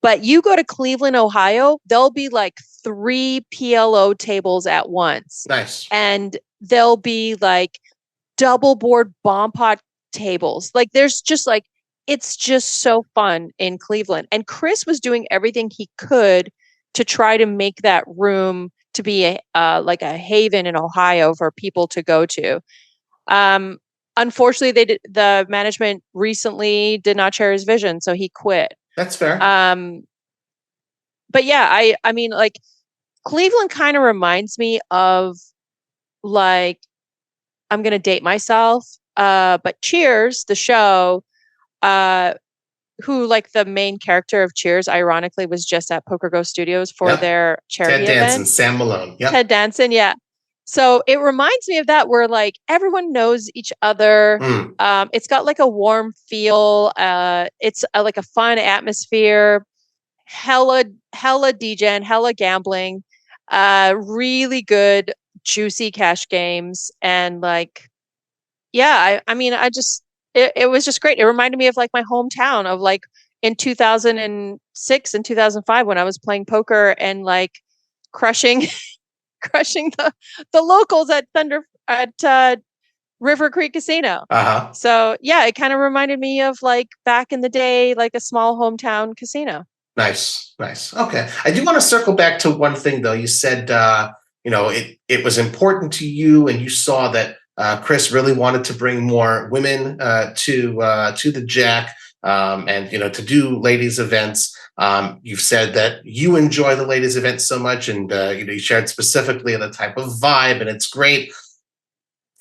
But you go to Cleveland, Ohio, there'll be like 3 PLO tables at once. Nice. And there'll be like double board bomb pot tables. Like there's just like, it's just so fun in Cleveland. And Chris was doing everything he could to try to make that room to be like a haven in Ohio for people to go to. Unfortunately, the management recently did not share his vision, so he quit. That's fair. But yeah, I mean, like Cleveland kind of reminds me of, like, I'm gonna date myself, but Cheers, the show, who like the main character of Cheers, ironically, was just at Poker Go Studios for their charity event. Ted Danson, Sam Malone. Yeah. Ted Danson, yeah. So it reminds me of that, where like everyone knows each other. It's got like a warm feel. It's like a fun atmosphere. Hella degen, hella gambling. Really good, juicy cash games, and like, yeah. I mean, it was just great. It reminded me of like my hometown of like in 2006 and 2005 when I was playing poker and like crushing the locals at River Creek Casino. So yeah, it kind of reminded me of like back in the day, like a small hometown casino. Nice. Okay. I do want to circle back to one thing though. You said, it was important to you, and you saw that Chris really wanted to bring more women to the Jack, and to do ladies events. You've said that you enjoy the ladies events so much, and you shared specifically the type of vibe, and it's great.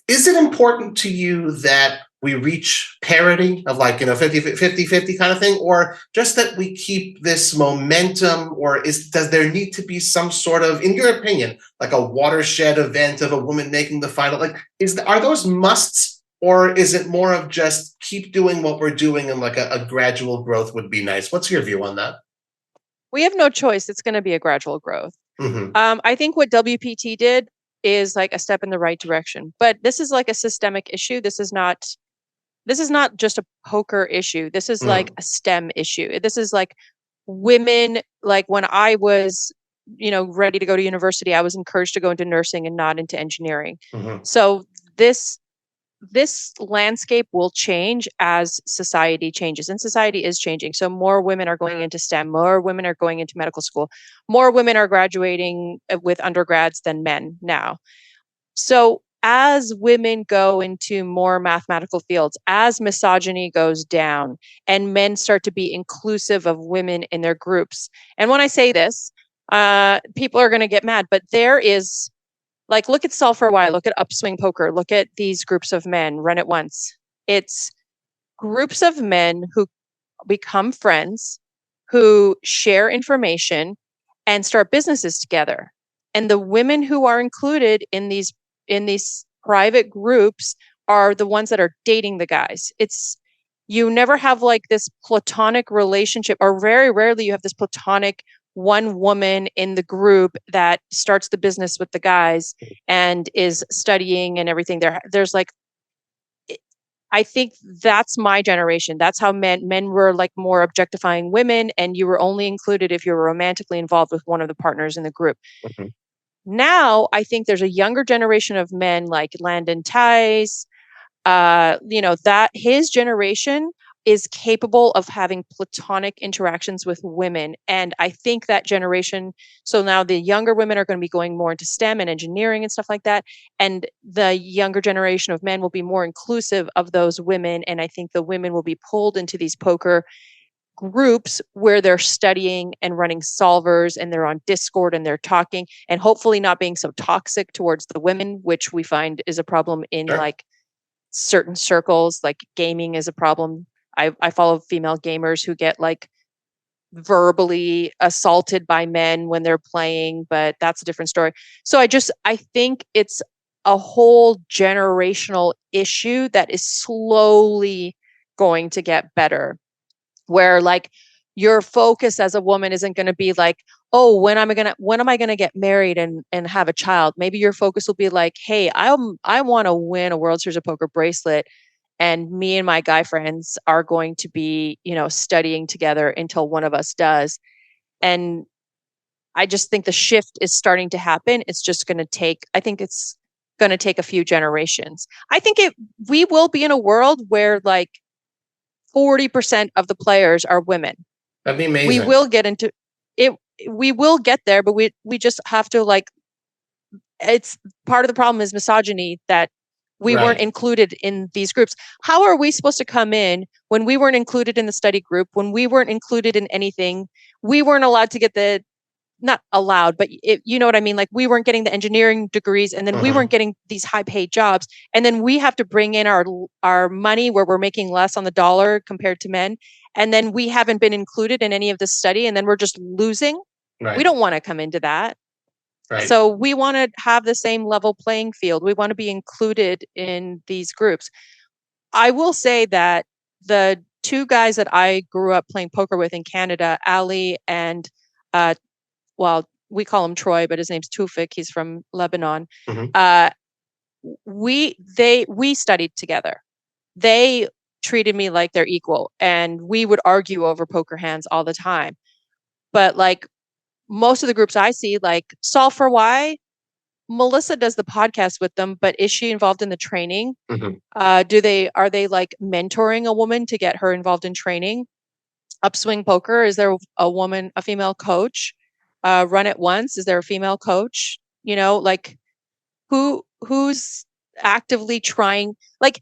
Is it important to you that we reach parity of like 50-50 kind of thing, or just that we keep this momentum, or does there need to be some sort of, in your opinion, like a watershed event of a woman making the final? Like, are those musts, or is it more of just keep doing what we're doing and like a gradual growth would be nice? What's your view on that? We have no choice. It's going to be a gradual growth. Mhm. I think what WPT did is like a step in the right direction, but this is like a systemic issue. This is not just a poker issue. This is like Mhm. a STEM issue. This is like women, like when I was, ready to go to university, I was encouraged to go into nursing and not into engineering. Mhm. So this landscape will change as society changes, and society is changing. So more women are going into STEM, more women are going into medical school, more women are graduating with undergrads than men now. So as women go into more mathematical fields, as misogyny goes down, and men start to be inclusive of women in their groups. And when I say this, people are going to get mad, but there is, like, look at Solve for a While, look at Upswing Poker, look at these groups of men, Run It Once. It's groups of men who become friends, who share information and start businesses together. And the women who are included in these private groups are the ones that are dating the guys. It's You never have like this platonic relationship, or very rarely you have this platonic one woman in the group that starts the business with the guys and is studying and everything. There's like, I think that's my generation. That's how men were like more objectifying women, and you were only included if you were romantically involved with one of the partners in the group. Mhm. Now, I think there's a younger generation of men like Landon Tice, that his generation is capable of having platonic interactions with women. And I think that generation, so now the younger women are going to be going more into STEM and engineering and stuff like that. And the younger generation of men will be more inclusive of those women. And I think the women will be pulled into these poker groups where they're studying and running solvers, and they're on Discord and they're talking, and hopefully not being so toxic towards the women, which we find is a problem in Sure. like certain circles. Like gaming is a problem. I follow female gamers who get like verbally assaulted by men when they're playing, but that's a different story. So I think it's a whole generational issue that is slowly going to get better, where like your focus as a woman isn't going to be like, oh, when am I going to get married and have a child? Maybe your focus will be like, hey, I want to win a World Series of Poker bracelet, and me and my guy friends are going to be, studying together until one of us does. And I just think the shift is starting to happen. It's just going to take, I think it's going to take a few generations. I think we will be in a world where like 40% of the players are women. That'd be We amazing. will get into it. We will get there, but we just have to like, it's part of the problem is misogyny, that we weren't Right. included in these groups. How are we supposed to come in when we weren't included in the study group, when we weren't included in anything? We weren't allowed to get not allowed, but you know what I mean? Like we weren't getting the engineering degrees, and then we weren't Mhm. getting these high paid jobs. And then we have to bring in our money where we're making less on the dollar compared to men. And then we haven't been included in any of this study, and then we're just losing. We Right. don't want to come into that. Right. So we want to have the same level playing field. We want to be included in these groups. I will say that the two guys that I grew up playing poker with in Canada, Ali and uh, well, we call him Troy, but his name's Tufik. He's from Lebanon. Mhm. Uh, we studied together. They treated me like they're equal, and we would argue over poker hands all the time. But like most of the groups I see, like Solve for Why, Melissa does the podcast with them, but is she involved in the training? Mhm. Are they like mentoring a woman to get her involved in training? Upswing Poker, is there a female coach? Run It Once, is there a female coach? Like who's actively trying, like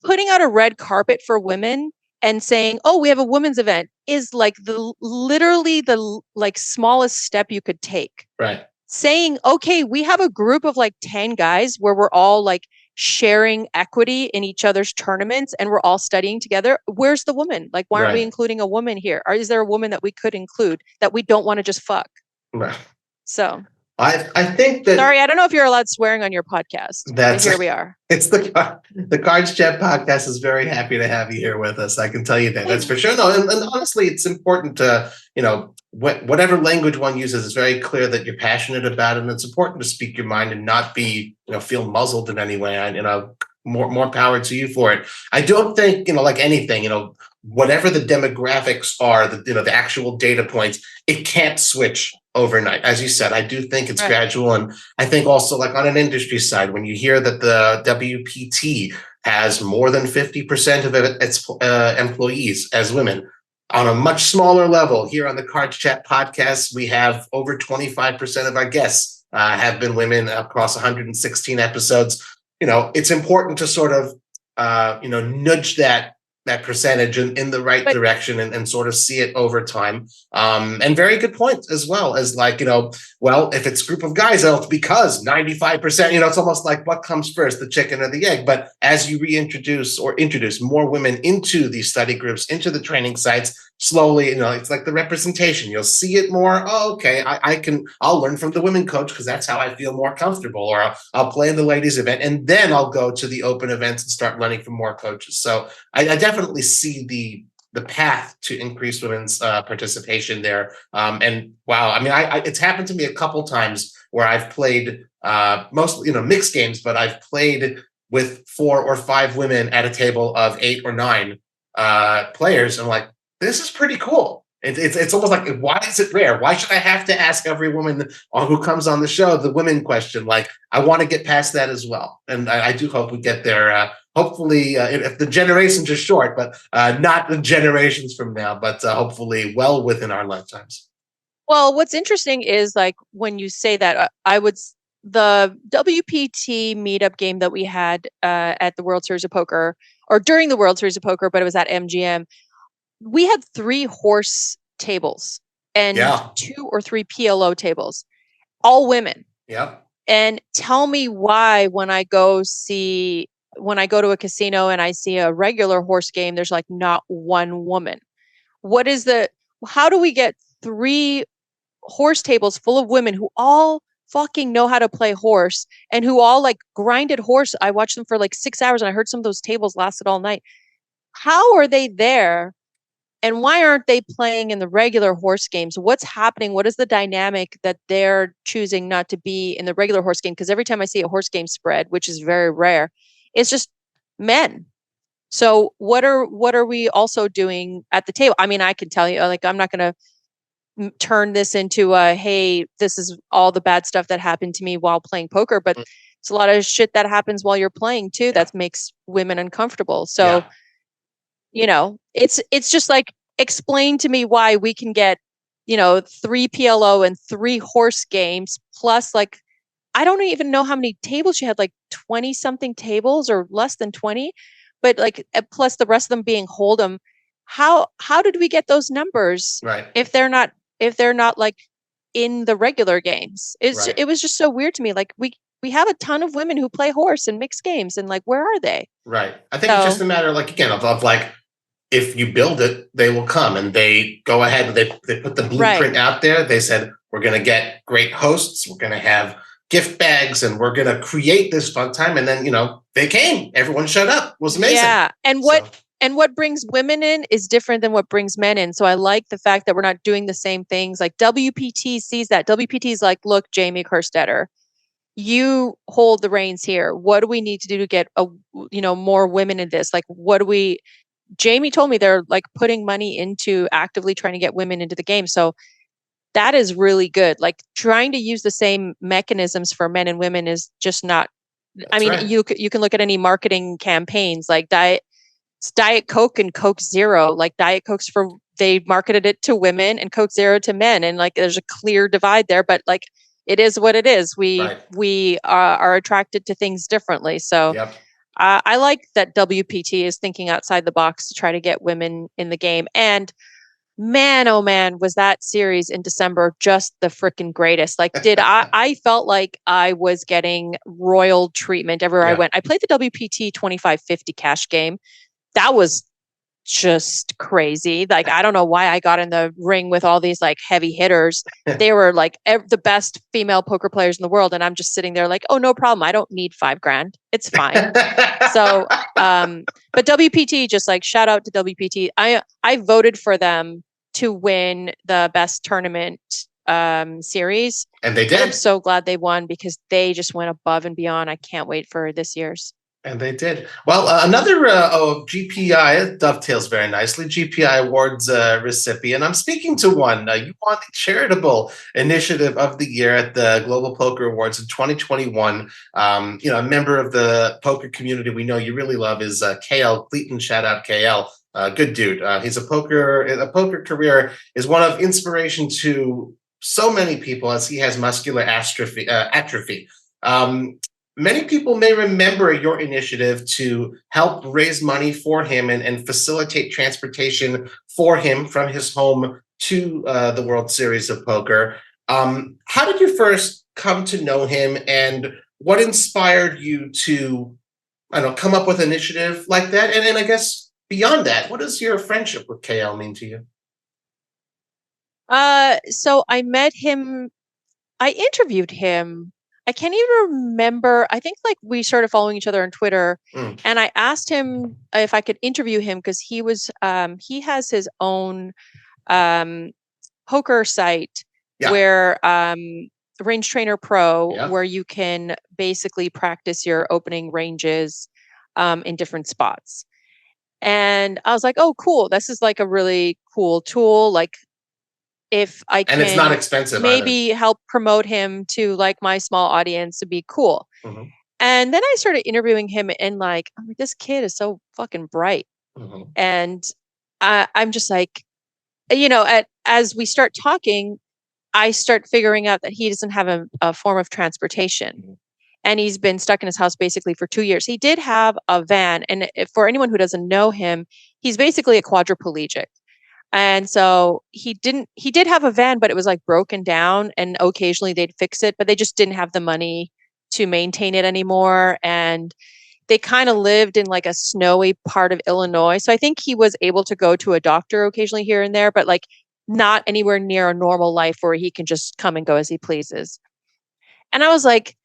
putting out a red carpet for women and saying, "Oh, we have a women's event," is like the literally the like smallest step you could take. Right. Saying, "Okay, we have a group of like 10 guys where we're all like sharing equity in each other's tournaments and we're all studying together. Where's the woman? Like, why aren't we Right. including a woman here? Or is there a woman that we could include that we don't want to just fuck?" Right. So I think that Sorry, I don't know if you're allowed swearing on your podcast. But here we are. It's the CardsChat Podcast is very happy to have you here with us. I can tell you that. That's for sure. No, and honestly, it's important to, whatever language one uses, it's very clear that you're passionate about it, and it's important to speak your mind and not be, feel muzzled in any way. More power to you for it. I don't think, like anything, whatever the demographics are, the actual data points, it can't switch overnight. As you said, I do think it's gradual. And I think also, like on an industry side, when you hear that the WPT has more than 50% of its employees as women, on a much smaller level, here on the CardsChat Podcast, we have over 25% of our guests have been women across 116 episodes. It's important to sort of, nudge that percentage in the right direction and sort of see it over time. And very good point as well as if it's a group of guys, it's because 95%, it's almost like what comes first, the chicken or the egg. But as you introduce more women into these study groups, into the training sites, slowly, it's like the representation. You'll see it more. Oh, okay, I'll learn from the women coach because that's how I feel more comfortable, or I'll play in the ladies event and then I'll go to the open events and start learning from more coaches. So I definitely see the path to increase women's participation there. And wow, it's happened to me a couple times where I've played mostly, mixed games, but I've played with 4 or 5 women at a table of 8 or 9 players. I'm like, this is pretty cool. It's almost like, why is it rare? Why should I have to ask every woman who comes on the show the women question? Like, I want to get past that as well. And I do hope we get there. Hopefully, if the generations are short, but not the generations from now, but hopefully well within our lifetimes. Well, what's interesting is like when you say that, the WPT meetup game that we had at the World Series of Poker, or during the World Series of Poker, but it was at MGM. We had 3 horse tables and 2 or 3 PLO tables, all women. Yeah. And tell me why when I go to a casino and I see a regular horse game, there's like not one woman. How do we get 3 horse tables full of women who all fucking know how to play horse and who all like grinded horse? I watched them for like 6 hours and I heard some of those tables lasted all night. How are they there? And why aren't they playing in the regular horse games? What's happening? What is the dynamic that they're choosing not to be in the regular horse game? Because every time I see a horse game spread, which is very rare, it's just men. So what are we also doing at the table? I can tell you, like, I'm not going to turn this into hey, this is all the bad stuff that happened to me while playing poker, but it's a lot of shit that happens while you're playing too that makes women uncomfortable. So it's just like, explain to me why we can get 3 PLO and 3 horse games plus, like, I don't even know how many tables you had, like 20 something tables or less than 20, but like plus the rest of them being hold'em. How did we get those numbers if they're not like in the regular games? It was just so weird to me. Like we have a ton of women who play horse and mixed games, and like, where are they? Right. I think it's just a matter, like, again, of like, if you build it, they will come, and they go ahead and they put the blueprint out there. They said, we're going to get great hosts. We're going to have gift bags, and we're going to create this fun time. And then, they came, everyone showed up. It was amazing. Yeah. And what brings women in is different than what brings men in. So I like the fact that we're not doing the same things. Like WPT sees that. WPT is like, look, Jamie Kerstetter, you hold the reins here. What do we need to do to get more women in this? Like, Jamie told me they're like putting money into actively trying to get women into the game. So that is really good. Like, trying to use the same mechanisms for men and women is just not, you can look at any marketing campaigns like Diet Coke and Coke Zero, like Diet Coke's they marketed it to women and Coke Zero to men. And like, there's a clear divide there, but like, it is what it is. We are attracted to things differently. So I like that WPT is thinking outside the box to try to get women in the game. And man, oh man, was that series in December just the freaking greatest. Like, I felt like I was getting royal treatment everywhere I went. I played the WPT 2550 cash game. That was just crazy. Like, I don't know why I got in the ring with all these like heavy hitters. They were like the best female poker players in the world. And I'm just sitting there like, oh, no problem. I don't need $5,000. It's fine. So, but WPT, just like shout out to WPT. I voted for them to win the best tournament series. And they did. And I'm so glad they won because they just went above and beyond. I can't wait for this year's. And they did. Well, another GPI dovetails very nicely. GPI Awards recipient. I'm speaking to one. You won the Charitable Initiative of the Year at the Global Poker Awards in 2021. A member of the poker community we know you really love is KL Cleaton. Shout out KL. Good dude. He's a poker career is one of inspiration to so many people as he has muscular atrophy. Many people may remember your initiative to help raise money for him and facilitate transportation for him from his home to the World Series of Poker. How did you first come to know him, and what inspired you to, come up with an initiative like that? And then I guess beyond that, what does your friendship with KL mean to you? So I met him, I interviewed him. I can't even remember. I think like we started following each other on Twitter, and I asked him if I could interview him because he has his own poker site where Range Trainer Pro, where you can basically practice your opening ranges in different spots. And I was like, oh, cool. This is like a really cool tool. Like, if I can, and it's not expensive maybe help promote him to like my small audience, would be cool. Mm-hmm. And then I started interviewing him, and like, I'm like, this kid is so fucking bright. Mm-hmm. And I'm just like, as we start talking, I start figuring out that he doesn't have a form of transportation. Mm-hmm. And he's been stuck in his house basically for 2 years. He did have a van. And for anyone who doesn't know him, he's basically a quadriplegic. And so he did have a van, but it was like broken down, and occasionally they'd fix it, but they just didn't have the money to maintain it anymore. And they kind of lived in like a snowy part of Illinois. So I think he was able to go to a doctor occasionally here and there, but like not anywhere near a normal life where he can just come and go as he pleases. And I was like,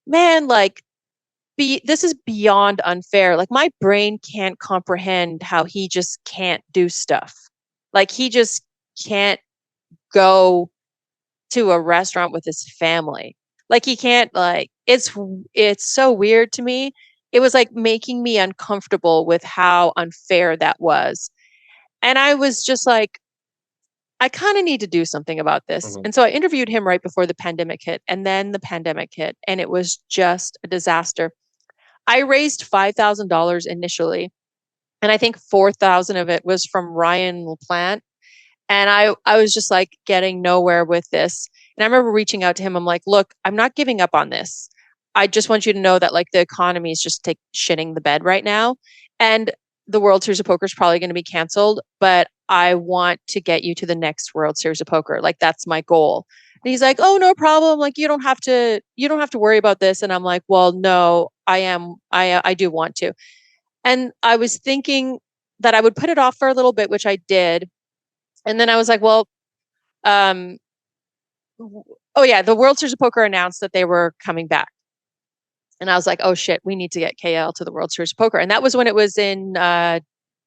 man, like, this is beyond unfair. Like, my brain can't comprehend how he just can't do stuff. Like, he just can't go to a restaurant with his family. Like, he can't, like, it's so weird to me. It was like making me uncomfortable with how unfair that was. And I was just like, I kind of need to do something about this. Mm-hmm. And so I interviewed him right before the pandemic hit, and then the pandemic hit, and it was just a disaster. I raised $5,000 initially, and I think 4,000 of it was from Ryan LaPlante. And I was just like getting nowhere with this. And I remember reaching out to him. I'm like, look, I'm not giving up on this. I just want you to know that like the economy is just shitting the bed right now. And the World Series of Poker is probably going to be canceled, but I want to get you to the next World Series of Poker. Like, that's my goal. And he's like, oh, no problem. Like, you don't have to worry about this. And I'm like, well, no, I do want to. And I was thinking that I would put it off for a little bit, which I did. And then I was like, well, the World Series of Poker announced that they were coming back. And I was like, oh shit, we need to get KL to the World Series of Poker. And that was when it was in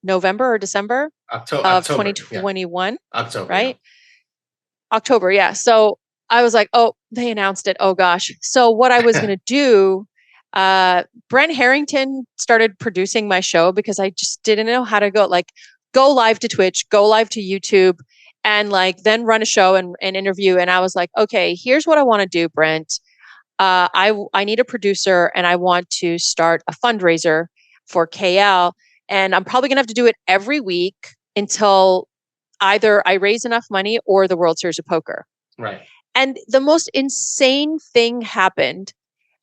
November or December of 2021. Yeah. October. Right? Yeah. October, yeah. So I was like, oh, they announced it. Oh gosh. So what I was going to do, Brent Harrington started producing my show because I just didn't know how to go live to Twitch, go live to YouTube, and like then run a show and interview. And I was like, okay, here's what I want to do, Brent. I need a producer, and I want to start a fundraiser for KL. And I'm probably going to have to do it every week until either I raise enough money or the World Series of Poker. Right. And the most insane thing happened.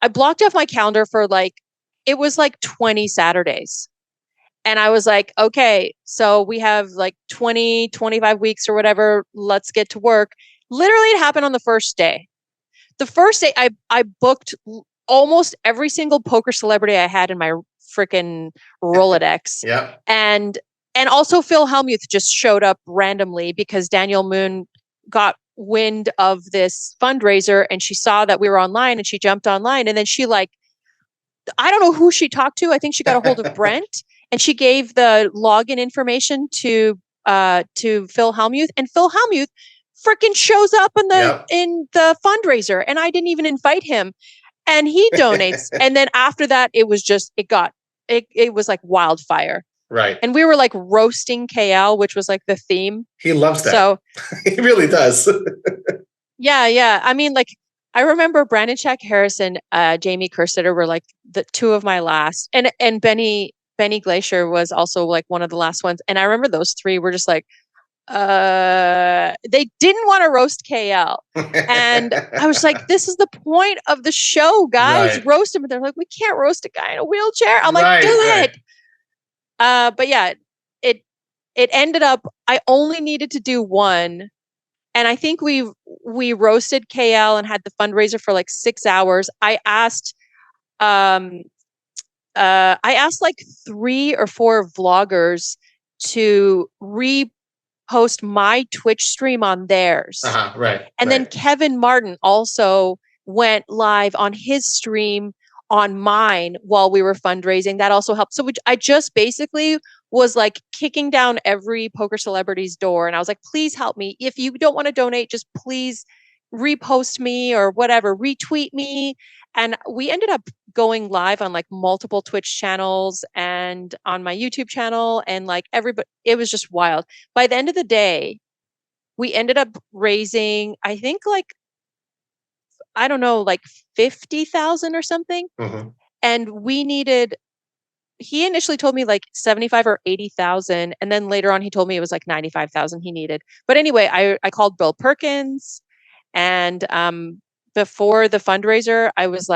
I blocked off my calendar for it was 20 Saturdays. And I was like, okay, so we have 20, 25 weeks or whatever. Let's get to work. Literally, it happened on the first day. The first day, I booked almost every single poker celebrity I had in my freaking Rolodex. Yeah. And And also Phil Hellmuth just showed up randomly because Daniel Moon got wind of this fundraiser and she saw that we were online and she jumped online, and then she I don't know who she talked to. I think she got a hold of Brent and she gave the login information to Phil Hellmuth, and Phil Hellmuth freaking shows up in the fundraiser, and I didn't even invite him, and he donates. And then after that, it was like wildfire. Right. And we were like roasting KL, which was like the theme. He loves that. So he really does. yeah. I mean, like, I remember Brandon Shack Harrison, Jamie Kerstetter were like the two of my last, and Benny Glacier was also like one of the last ones. And I remember those three were just like, they didn't want to roast KL. And I was like, this is the point of the show, guys. Right. Roast him. But they're like, we can't roast a guy in a wheelchair. I'm like, do it. But yeah, it ended up, I only needed to do one. And I think we roasted KL and had the fundraiser for like 6 hours. I asked like 3 or 4 vloggers to repost my Twitch stream on theirs. Right. And then Kevin Martin also went live on his stream on mine while we were fundraising. That also helped. So I just basically was like kicking down every poker celebrity's door. And I was like, please help me. If you don't want to donate, just please repost me or whatever, retweet me. And we ended up going live on like multiple Twitch channels and on my YouTube channel, and like everybody, it was just wild. By the end of the day, we ended up raising, I think like, I don't know, like 50,000 or something. Mm-hmm. And he initially told me like 75 or 80,000. And then later on, he told me it was like 95,000 he needed. But anyway, I called Bill Perkins, and before the fundraiser, I was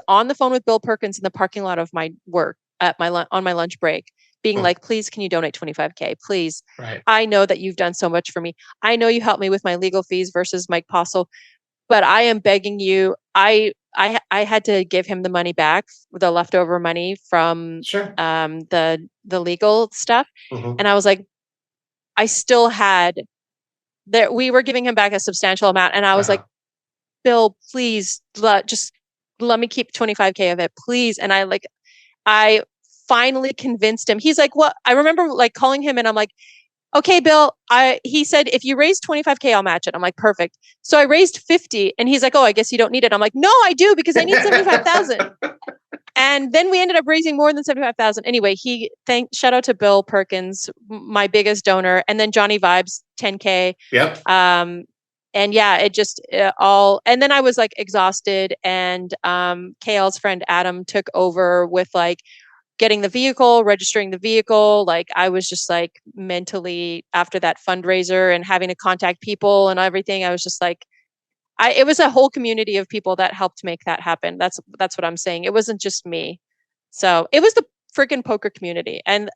on the phone with Bill Perkins in the parking lot of my work on my lunch break, being like, please, can you donate 25K? Please. Right. I know that you've done so much for me. I know you helped me with my legal fees versus Mike Postle, but I am begging you. I had to give him the money back, the leftover money from the legal stuff. Mm-hmm. And I was like, I still had that. We were giving him back a substantial amount. And I was like, Bill, please just let me keep 25K of it, please. And I finally convinced him. He's like, what? I remember like calling him and I'm like, okay, Bill, he said, if you raise 25K, I'll match it. I'm like, perfect. So I raised 50 and he's like, oh, I guess you don't need it. I'm like, no, I do, because I need 75,000. And then we ended up raising more than 75,000. Anyway, shout out to Bill Perkins, my biggest donor. And then Johnny Vibes, 10K. Yep. And yeah, it just and then I was like exhausted, and KL's friend Adam took over with like getting the vehicle, registering the vehicle. Like I was just like mentally, after that fundraiser and having to contact people and everything, I was just like, it was a whole community of people that helped make that happen. That's what I'm saying. It wasn't just me. So it was the freaking poker community. And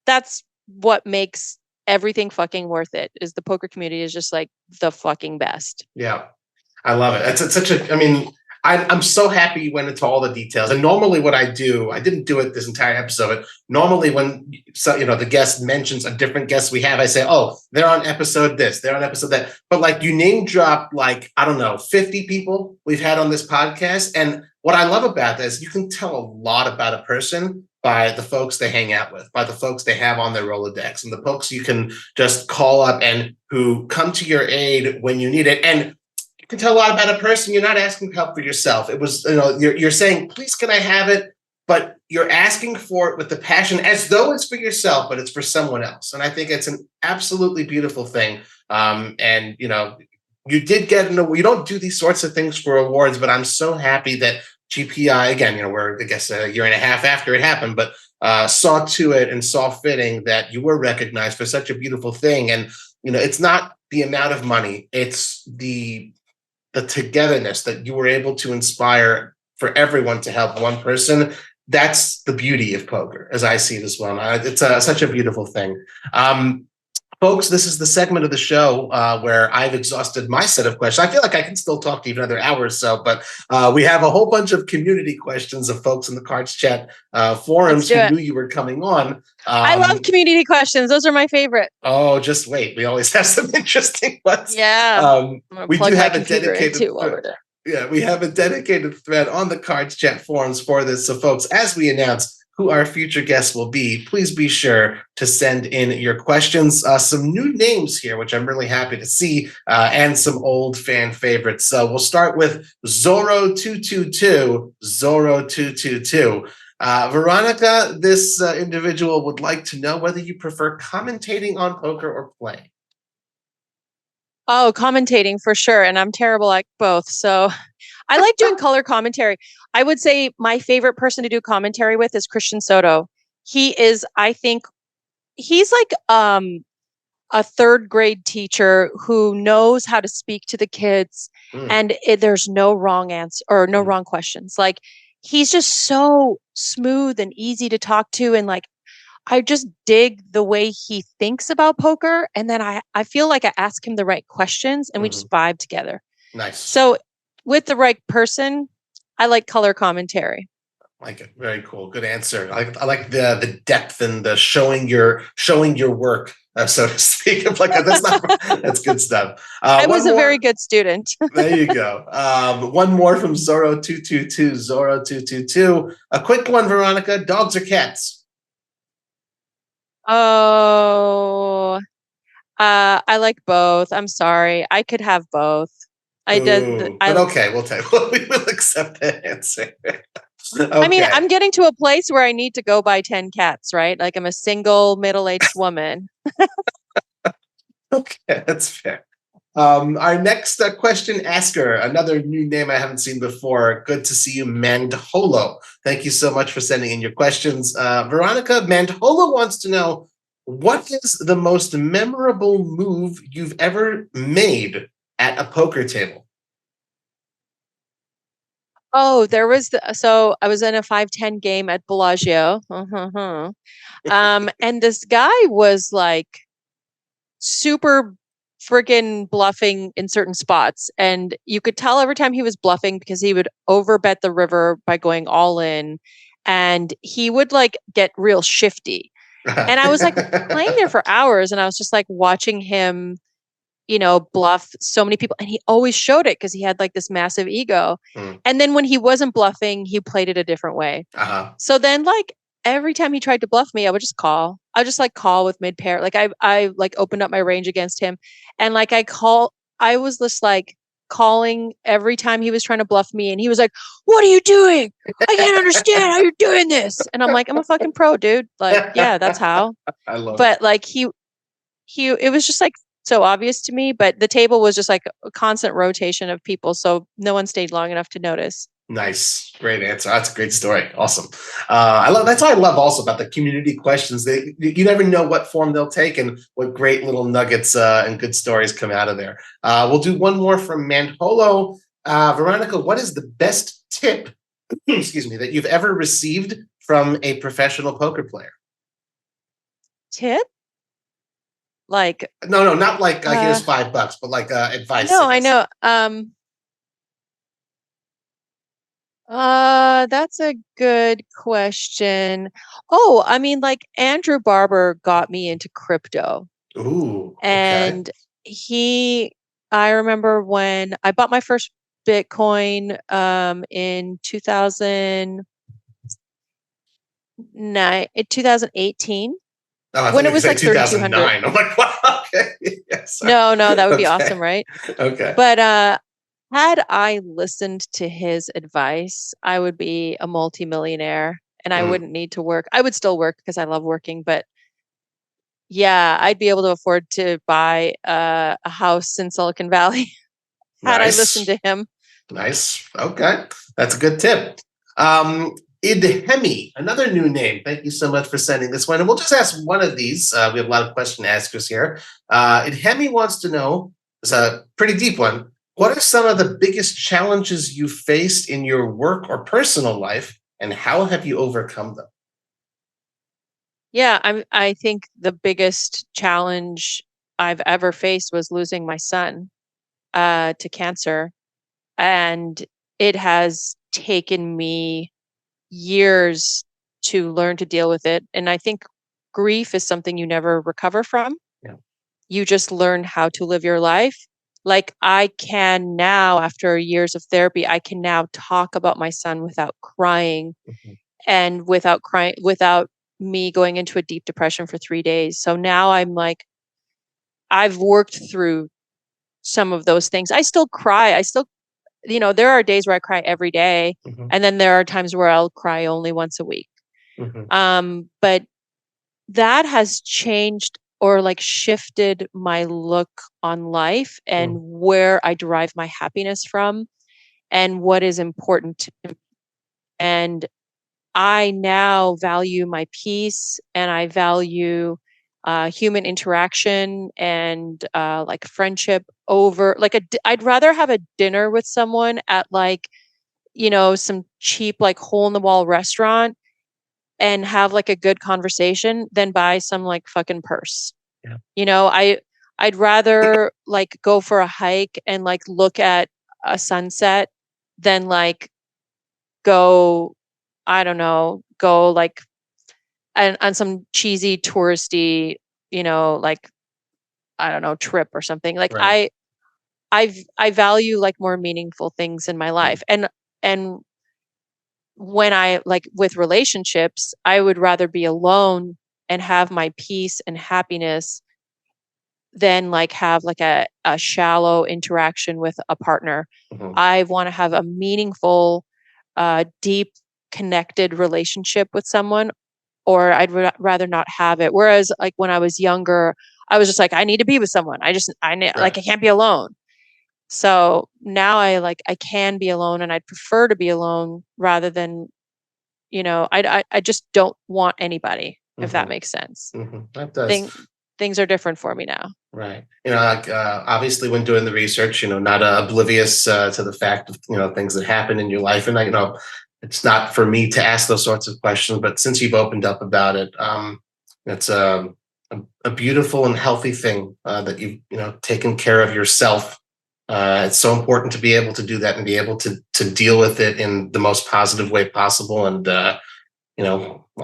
that's what makes everything fucking worth it, is the poker community is just like the fucking best. Yeah. I love it. It's such a, I mean, I'm so happy you went into all the details. And normally what I do, I didn't do it this entire episode, but normally when the guest mentions a different guest we have, I say, oh, they're on episode this, they're on episode that. But like you name drop like, I don't know, 50 people we've had on this podcast. And what I love about this, you can tell a lot about a person by the folks they hang out with, by the folks they have on their Rolodex, and the folks you can just call up and who come to your aid when you need it. And can tell a lot about a person. You're not asking help for yourself. It was, you're saying, please, can I have it? But you're asking for it with the passion, as though it's for yourself, but it's for someone else. And I think it's an absolutely beautiful thing. And you did get you don't do these sorts of things for awards, but I'm so happy that GPI, again, we're, I guess, a year and a half after it happened, but saw to it and saw fitting that you were recognized for such a beautiful thing. And, it's not the amount of money, it's the togetherness that you were able to inspire for everyone to help one person. That's the beauty of poker, as I see it as well. It's such a beautiful thing. Folks, this is the segment of the show where I've exhausted my set of questions. I feel like I can still talk to you for another hour or so, but we have a whole bunch of community questions of folks in the Cards Chat forums who knew you were coming on. I love community questions. Those are my favorite. Oh, just wait. We always have some interesting ones. Yeah. We do have a dedicated we have a dedicated thread on the Cards Chat forums for this. So folks, as we announce who our future guests will be, please be sure to send in your questions. Some new names here, which I'm really happy to see, and some old fan favorites. So we'll start with Zorro222. Zorro222. Veronica, this individual would like to know whether you prefer commentating on poker or playing. Oh, commentating for sure. And I'm terrible at both. So I like doing color commentary. I would say my favorite person to do commentary with is Christian Soto. He is, I think, he's like a third grade teacher who knows how to speak to the kids, and there's no wrong answer or no wrong questions. Like, he's just so smooth and easy to talk to, and like, I just dig the way he thinks about poker. And then I feel like I ask him the right questions and we just vibe together. Nice. So with the right person, I like color commentary. Like it. Very cool. Good answer. I like the depth and the showing your work, so to speak. Like that's good stuff. I was a very good student. There you go. One more from Zorro222. Zorro222. A quick one, Veronica. Dogs or cats? Oh, I like both. I'm sorry. I could have both. Okay, we'll accept that answer. Okay. I mean, I'm getting to a place where I need to go buy 10 cats, right? Like, I'm a single middle-aged woman. Okay, that's fair. Our next question asker, another new name I haven't seen before. Good to see you, Mandholo. Thank you so much for sending in your questions. Veronica, Mandholo wants to know, what is the most memorable move you've ever made at a poker table? Oh, so I was in a 5-10 game at Bellagio. And this guy was like super freaking bluffing in certain spots. And you could tell every time he was bluffing because he would overbet the river by going all in. And he would like get real shifty. And I was like playing there for hours, and I was just like watching him, bluff so many people. And he always showed it because he had like this massive ego. And then when he wasn't bluffing, he played it a different way. So then like every time he tried to bluff me, I would just call. I just like call with mid pair. Like I like opened up my range against him, and like I was just like calling every time he was trying to bluff me, and he was like, "What are you doing? I can't understand how you're doing this." And I'm like, "I'm a fucking pro, dude." Like, yeah, that's how. I love but it. Like it was just like so obvious to me, but the table was just like a constant rotation of people, so no one stayed long enough to notice. Nice. Great answer. That's a great story. Awesome. That's what I love also about the community questions. You never know what form they'll take and what great little nuggets and good stories come out of there. We'll do one more from Mandholo. Veronica, what is the best tip, excuse me, that you've ever received from a professional poker player? Tip? Like no, not like here's $5, but like advice. No, I know. That's a good question. Oh, I mean, like Andrew Barber got me into crypto. Ooh. And I remember when I bought my first Bitcoin in 2018. When it was like 3,200. I'm like, wow, okay. Yes. No, that would be awesome, right? Okay. But had I listened to his advice, I would be a multimillionaire and I wouldn't need to work. I would still work because I love working, but yeah, I'd be able to afford to buy a house in Silicon Valley had I listened to him. Nice. Okay. That's a good tip. Idhemi, another new name. Thank you so much for sending this one. And we'll just ask one of these. We have a lot of question askers here. Idhemi wants to know, it's a pretty deep one, what are some of the biggest challenges you faced in your work or personal life, and how have you overcome them? Yeah, I think the biggest challenge I've ever faced was losing my son to cancer. And it has taken me years to learn to deal with it. And I think grief is something you never recover from. Yeah. You just learn how to live your life. Like I can now, after years of therapy, I can now talk about my son without crying and without me going into a deep depression for 3 days. So now I'm like, I've worked through some of those things. I still cry. I still, there are days where I cry every day. And then there are times where I'll cry only once a week. But that has changed or like shifted my look on life and where I derive my happiness from and what is important to me. And I now value my peace and I value human interaction and like friendship over like I'd rather have a dinner with someone at like, some cheap like hole in the wall restaurant and have like a good conversation than buy some like fucking purse. Yeah. I'd rather like go for a hike and like look at a sunset than like go, I don't know, go like on some cheesy touristy, like I don't know, trip or something. Like Right. I value like more meaningful things in my life. And when I like with relationships, I would rather be alone and have my peace and happiness than like have like a shallow interaction with a partner. I want to have a meaningful, deep, connected relationship with someone, or I'd rather not have it. Whereas like when I was younger, I was just like, I need to be with someone. Like I can't be alone. So now I can be alone and I'd prefer to be alone rather than, I just don't want anybody, if that makes sense. That does. Things are different for me now. Right. Like, obviously when doing the research, not oblivious to the fact of, things that happen in your life. And it's not for me to ask those sorts of questions, but since you've opened up about it, it's a beautiful and healthy thing that you've, taken care of yourself. It's so important to be able to do that and be able to deal with it in the most positive way possible. And,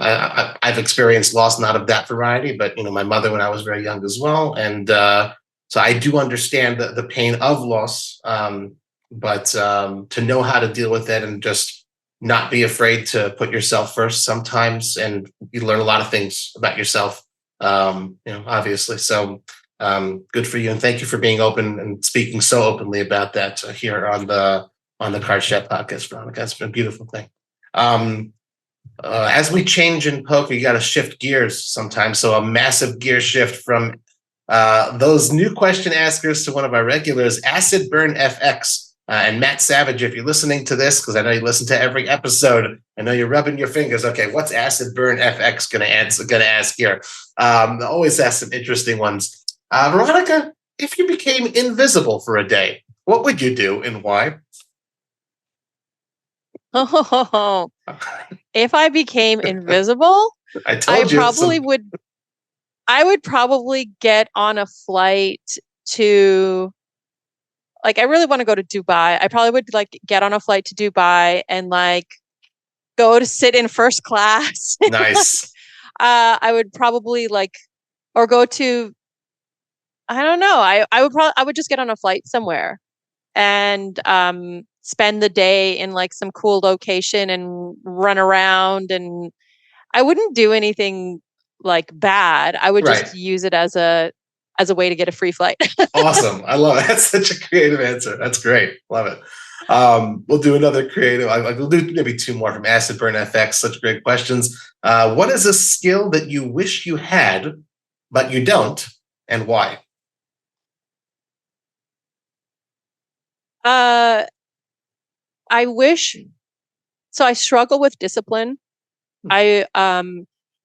I've experienced loss, not of that variety, but, my mother when I was very young as well. And so I do understand the pain of loss, but to know how to deal with it and just not be afraid to put yourself first sometimes. And you learn a lot of things about yourself, obviously. So good for you. And thank you for being open and speaking so openly about that here on the CardsChat Podcast, Veronica. It's been a beautiful thing. As we change in poker, you got to shift gears sometimes. So a massive gear shift from those new question askers to one of our regulars, Acid Burn FX. And Matt Savage, if you're listening to this, because I know you listen to every episode, I know you're rubbing your fingers. Okay, what's Acid Burn FX going to ask here? Always ask some interesting ones. Veronica, if you became invisible for a day, what would you do and why? Oh, if I became invisible, I told you I would probably get on a flight to, like, I really want to go to Dubai. I probably would like get on a flight to Dubai and like go to sit in first class. Nice. I would probably like, or go to, I don't know. I would just get on a flight somewhere and spend the day in like some cool location and run around. And I wouldn't do anything like bad. I would just use it as a way to get a free flight. Awesome. I love it. That's such a creative answer. That's great. Love it. We'll do another creative. We'll do maybe two more from Acid Burn FX. Such great questions. What is a skill that you wish you had, but you don't, and why? I wish. So I struggle with discipline. I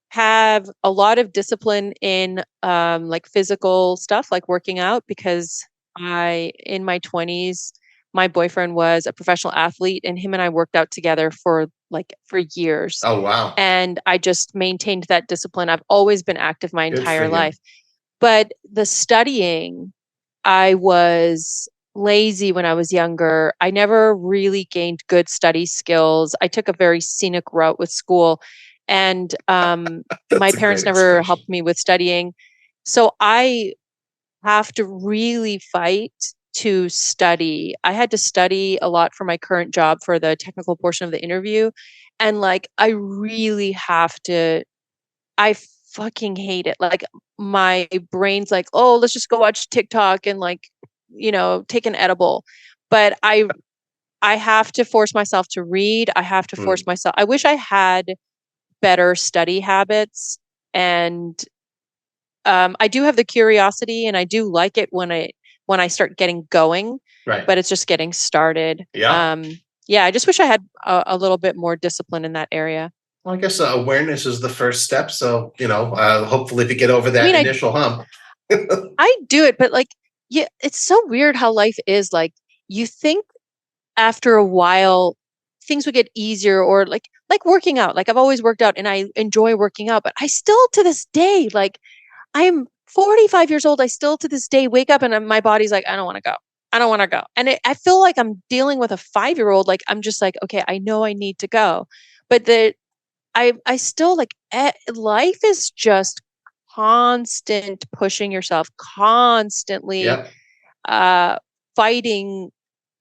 have a lot of discipline in like physical stuff, like working out, because in my 20s, my boyfriend was a professional athlete and him and I worked out together for years. Oh, wow. And I just maintained that discipline. I've always been active my entire life. But the studying, I was lazy when I was younger. I never really gained good study skills. I took a very scenic route with school, and my That's a parents great never expression. helped me with studying. So I have to really fight to study. I had to study a lot for my current job for the technical portion of the interview. And like, I really have to, I fucking hate it. Like, my brain's like, oh, let's just go watch TikTok and like, take an edible. But I have to force myself to read. I have to force Mm, myself. I wish I had better study habits. And I do have the curiosity, and I do like it when I start getting going, right. but it's just getting started. Yeah. Yeah, I just wish I had a little bit more discipline in that area. Well, I guess awareness is the first step. So, hopefully if you get over I that mean, initial hump. I do it, but like, yeah, it's so weird how life is. Like, you think after a while things would get easier, or like working out. Like, I've always worked out and I enjoy working out, but I still to this day, like, I'm 45 years old. I still to this day wake up and my body's like, I don't want to go. I don't want to go. And I feel like I'm dealing with a 5-year-old. Like, I'm just like, okay, I know I need to go. But I still like, life is just constant pushing yourself, constantly Yep. uh, fighting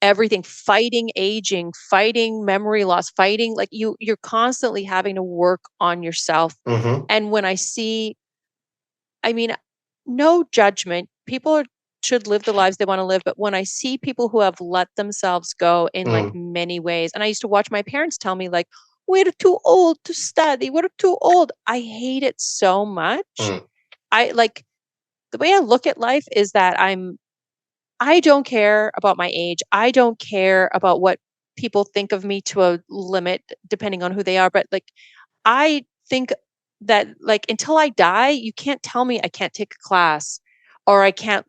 everything, fighting aging, fighting memory loss, fighting, like, you're constantly having to work on yourself. Hmm. And when I see, I mean, no judgment. Should live the lives they want to live. But when I see people who have let themselves go in like Mm, many ways, and I used to watch my parents tell me, like, we're too old to study. We're too old. I hate it so much. mm, I like the way I look at life is that I don't care about my age. I don't care about what people think of me to a limit, depending on who they are. But like, I think that, like, until I die, you can't tell me I can't take a class, or I can't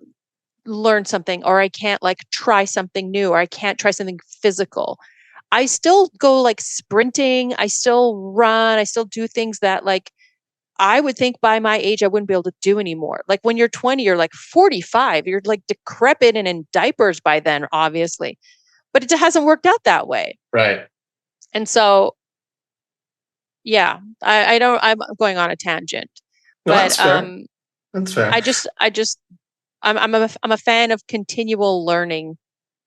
learn something, or I can't like try something new, or I can't try something physical. I still go like sprinting, I still run, I still do things that, like, I would think by my age I wouldn't be able to do anymore. Like, when you're 20, you're like 45, you're like decrepit and in diapers by then, obviously. But it hasn't worked out that way. right. And so, yeah, I don't, I'm going on a tangent. No, But that's fair. That's fair. I'm a fan of continual learning,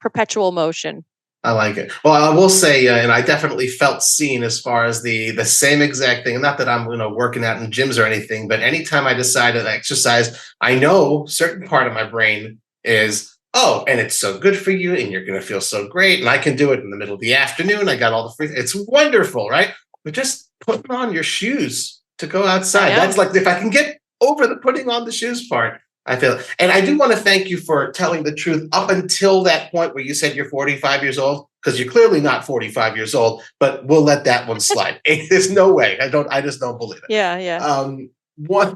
perpetual motion. I like it. Well, I will say, and I definitely felt seen as far as the same exact thing. Not that I'm working out in gyms or anything, but anytime I decide to exercise, I know certain part of my brain is, oh, and it's so good for you, and you're going to feel so great, and I can do it in the middle of the afternoon. I got all the free. It's wonderful, right? But just putting on your shoes to go I outside. That's know. like if I can get over the putting on the shoes part. I feel, and I do want to thank you for telling the truth up until that point where you said you're 45 years old, because you're clearly not 45 years old, but we'll let that one slide. There's no way. I just don't believe it. Yeah, yeah. I'll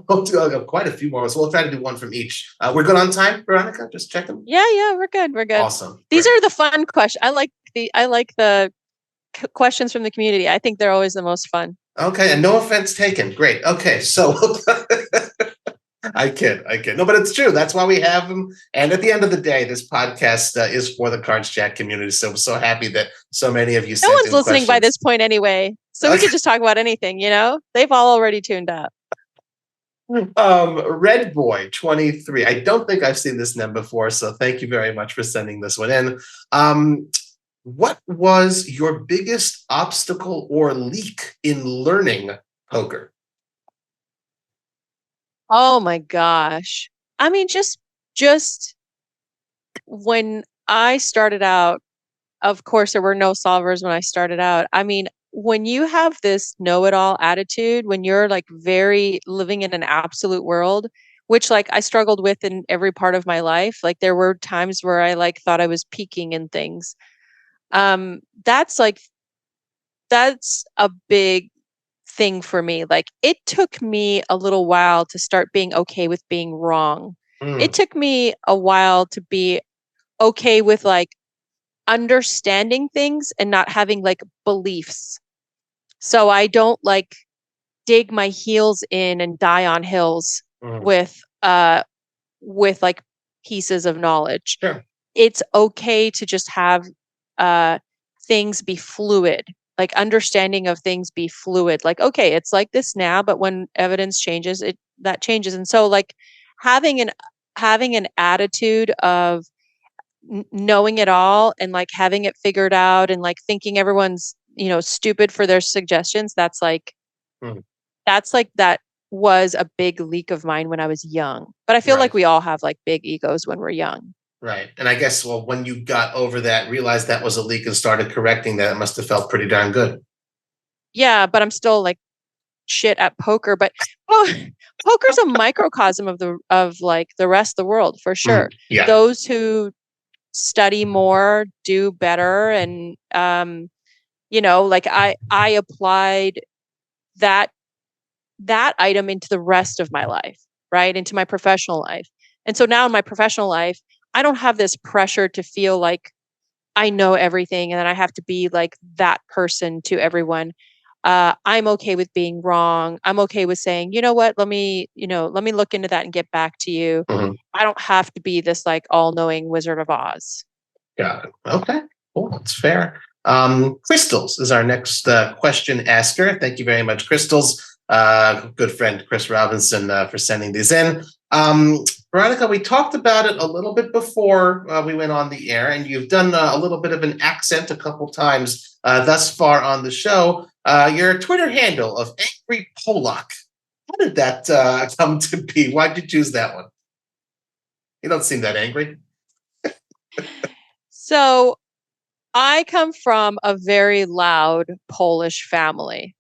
go quite a few more. So we'll try to do one from each. We're good on time, Veronica? Just checking. Yeah, yeah, we're good. We're good. Awesome. These Great. are the fun questions. I like the questions from the community. I think they're always the most fun. Okay. And no offense taken. Great. Okay. So I kid. I kid. No, but it's true. That's why we have them. And at the end of the day, this podcast is for the Cards Chat community. So we're so happy that so many of you No sent one's in listening by questions. this point anyway. So we Okay. could just talk about anything, you know? They've all already tuned up. Red Boy 23. I don't think I've seen this name before, so thank you very much for sending this one in. What was your biggest obstacle or leak in learning poker? Oh my gosh. I mean, just when I started out, of course, there were no solvers when I started out. I mean, when you have this know-it-all attitude, when you're like very living in an absolute world, which like I struggled with in every part of my life, like there were times where I like thought I was peaking in things. That's like that's a big thing for me. Like, it took me a little while to start being okay with being wrong. It Mm, took me a while to be okay with like understanding things and not having like beliefs. So I don't like dig my heels in and die on hills mm, with with like pieces of knowledge. Sure. It's okay to just have things be fluid, like understanding of things be fluid. Like, okay, it's like this now, but when evidence changes, that changes. And so like having an attitude of knowing it all and like having it figured out and like thinking everyone's, stupid for their suggestions, Hmm. that was a big leak of mine when I was young. But I feel like Right. we all have like big egos when we're young. Right. And I guess, well, when you got over that, realized that was a leak and started correcting that, it must have felt pretty darn good. Yeah, but I'm still like shit at poker. But poker's a microcosm of like the rest of the world for sure. Yeah. Those who study more do better. And like I applied that item into the rest of my life, right? Into my professional life. And so now in my professional life, I don't have this pressure to feel like I know everything and then I have to be like that person to everyone. I'm okay with being wrong. I'm okay with saying, you know what, let me look into that and get back to you. Mhm. I don't have to be this like all-knowing Wizard of Oz. Got it. Okay. Cool. That's fair. Crystals is our next question asker. Thank you very much, Crystals. Good friend Chris Robinson for sending these in. Veronica, we talked about it a little bit before we went on the air, and you've done a little bit of an accent a couple times thus far on the show. Your Twitter handle of Angry Polak. How did that come to be? Why did you choose that one? You don't seem that angry. So I come from a very loud Polish family.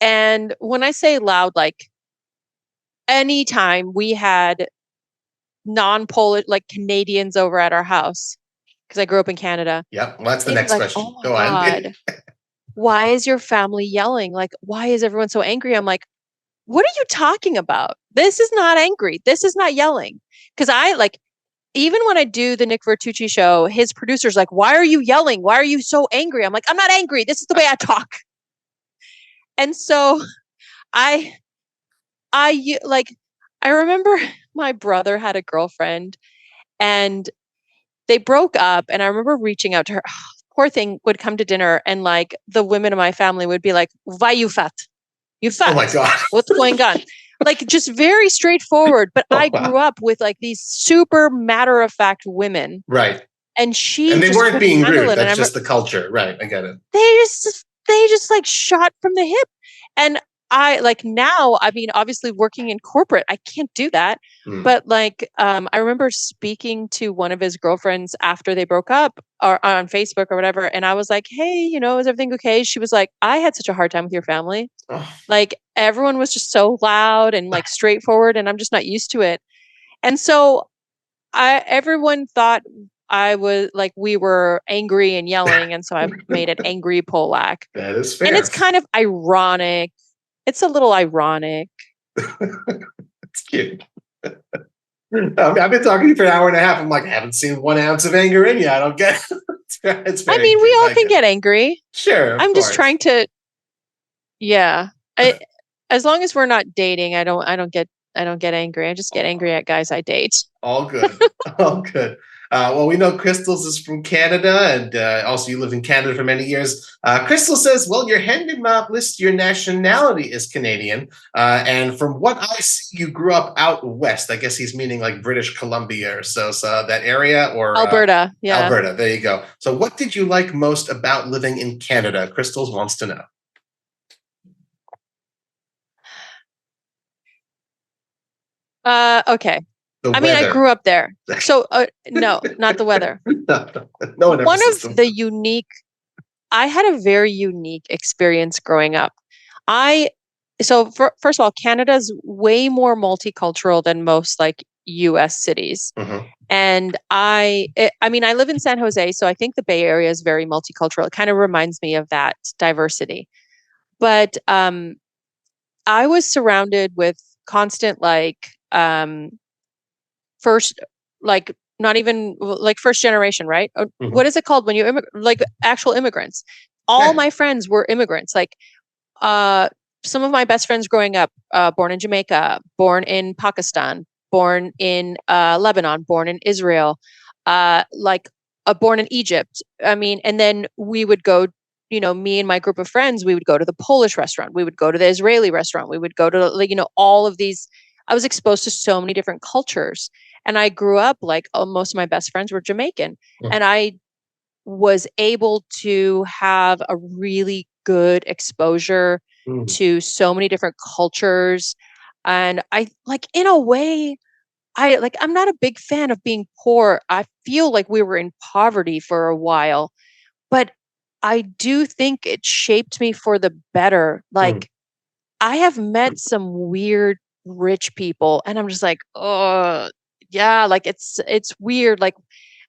And when I say loud, like anytime we had non-Polish, like Canadians over at our house, because I grew up in Canada. Yep. Well, that's the They'd be next like, question. oh my Go on. God, why is your family yelling? Like, why is everyone so angry? I'm like, what are you talking about? This is not angry. This is not yelling. Because I like, even when I do the Nick Vertucci show, his producer's like, why are you yelling? Why are you so angry? I'm like, I'm not angry. This is the way I talk. And so I like, I remember my brother had a girlfriend and they broke up. And I remember reaching out to her. Poor thing would come to dinner and like the women in my family would be like, why you fat? You fat? Oh my God. What's going on? Like just very straightforward. But Oh, I wow. grew up with like these super matter of fact women. Right. And she And they just weren't couldn't being handle rude. it. And That's just the culture. Right. I get it. they just like shot from the hip. And I like now, I mean, obviously working in corporate, I can't do that. But like, I remember speaking to one of his girlfriends after they broke up or on Facebook or whatever. And I was like, hey, is everything okay? She was like, I had such a hard time with your family. Oh. Like everyone was just so loud and like straightforward and I'm just not used to it. And so everyone thought I was like, we were angry and yelling. And so I made it Angry Polak. That is fair. And it's kind of ironic. It's a little ironic. It's cute. I've been talking to you for an hour and a half. I'm like, I haven't seen 1 ounce of anger in you. I don't get it. It's very I mean, we cute. all can get angry. Sure. I'm just trying to, yeah. As long as we're not dating, I don't get angry. I just get angry at guys I date. All good. All good. Well, we know Crystals is from Canada, and also you lived in Canada for many years. Crystal says, well, your Hendon map lists your nationality is Canadian. And from what I see, you grew up out west. I guess he's meaning like British Columbia or so that area, or Alberta. Yeah. Alberta. There you go. So what did you like most about living in Canada? Crystals wants to know. Okay. I mean, I grew up there. So no, not the weather. No one ever One says of the unique, I had a very unique experience growing up. First of all, Canada's way more multicultural than most like US cities. Mm-hmm. And I live in San Jose, so I think the Bay Area is very multicultural. It kind of reminds me of that diversity. But I was surrounded with constant like first, like not even like first generation, right? Mm-hmm. What is it called when you like actual immigrants? All my friends were immigrants. Like some of my best friends growing up, born in Jamaica, born in Pakistan, born in Lebanon, born in Israel, born in Egypt. I mean, and then we would go, me and my group of friends, we would go to the Polish restaurant, we would go to the Israeli restaurant, we would go to, all of these. I was exposed to so many different cultures. And I grew up most of my best friends were Jamaican. And I was able to have a really good exposure to so many different cultures. And I in a way, I'm not a big fan of being poor. I feel like we were in poverty for a while, but I do think it shaped me for the better. I have met some weird rich people and I'm just like, oh yeah, it's weird.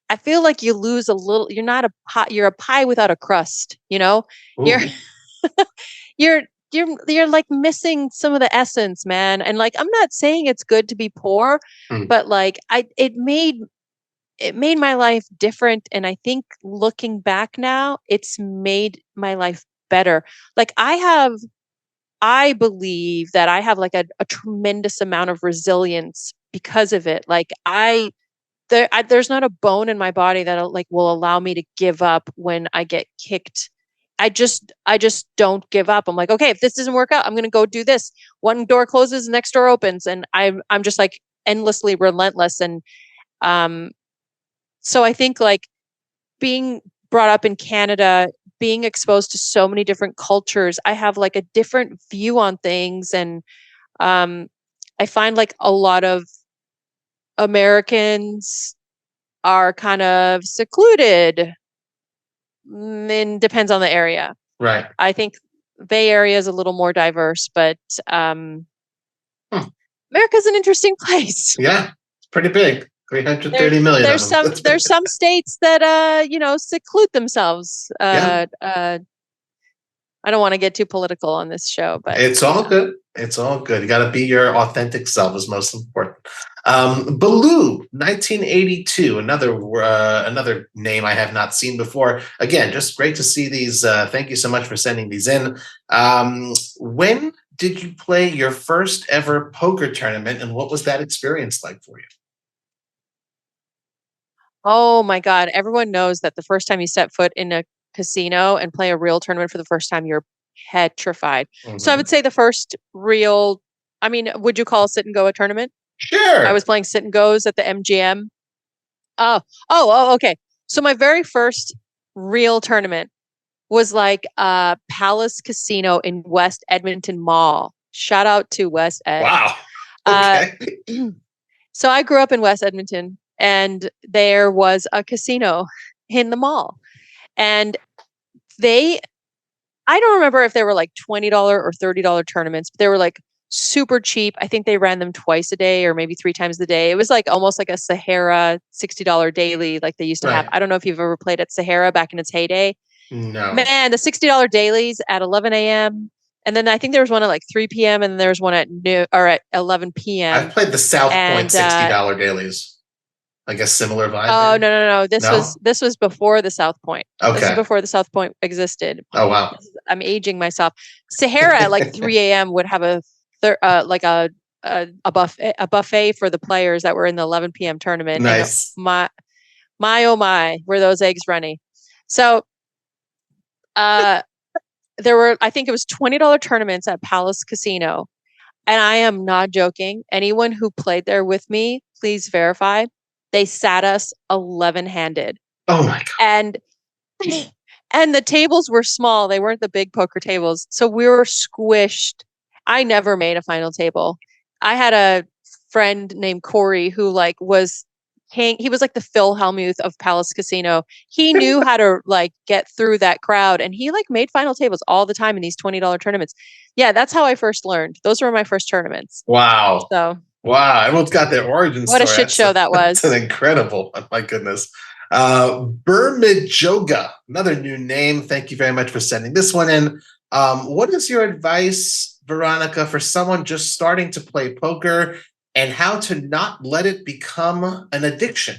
I feel like you lose a little, you're not a pie, you're a pie without a crust, You're Ooh. you're you're missing some of the essence, man. And I'm not saying it's good to be poor, but it made my life different. And I think looking back now, it's made my life better. I believe that I have a tremendous amount of resilience because of it. There's not a bone in my body that will allow me to give up when I get kicked. I just don't give up. I'm like, okay, if this doesn't work out, I'm going to go do this. One door closes, the next door opens, and I'm just endlessly relentless. And so I think being brought up in Canada, being exposed to so many different cultures, I have a different view on things. And I find a lot of Americans are kind of secluded. And depends on the area. Right. I think Bay Area is a little more diverse, but America's an interesting place. Yeah, it's pretty big. 330 million. There's some states that seclude themselves. I don't want to get too political on this show, but it's all good. It's all good. You got to be your authentic self is most important. Baloo, 1982, another name I have not seen before. Again, just great to see these. Thank you so much for sending these in. When did you play your first ever poker tournament, and what was that experience like for you? Oh my God. Everyone knows that the first time you set foot in a casino and play a real tournament for the first time, you're petrified. So I would say the first real, would you call sit and go a tournament? Sure. I was playing sit and goes at the MGM. Oh, okay. So my very first real tournament was Palace Casino in West Edmonton Mall. Shout out to West Ed. Wow. Okay. So I grew up in West Edmonton, and there was a casino in the mall. And I don't remember if they were $20 or $30 tournaments, but they were super cheap. I think they ran them twice a day or maybe 3 times a day. It was almost like a Sahara $60 daily they used to have. I don't know if you've ever played at Sahara back in its heyday. No. Man, the $60 dailies at 11 a.m. And then I think there was one at 3 p.m. and then there was one at noon or at 11 p.m. I've played the South Point $60 dailies. Like a similar vibe. Oh, no. This was before the South Point. Okay. This is before the South Point existed. Oh wow. I'm aging myself. Sahara at 3 a.m. would have a buffet for the players that were in the 11 p.m. tournament. Nice. And oh my, were those eggs runny? So there were, I think it was $20 tournaments at Palace Casino. And I am not joking. Anyone who played there with me, please verify. They sat us 11-handed. Oh my God. And the tables were small. They weren't the big poker tables. So we were squished. I never made a final table. I had a friend named Corey who he was the Phil Hellmuth of Palace Casino. He knew how to get through that crowd, and he made final tables all the time in these $20 tournaments. Yeah, that's how I first learned. Those were my first tournaments. Wow. So wow, everyone's got their origin story. What a shit show that was. That's incredible. Oh, my goodness. Bermajoga, another new name. Thank you very much for sending this one in. What is your advice, Veronica, for someone just starting to play poker and how to not let it become an addiction?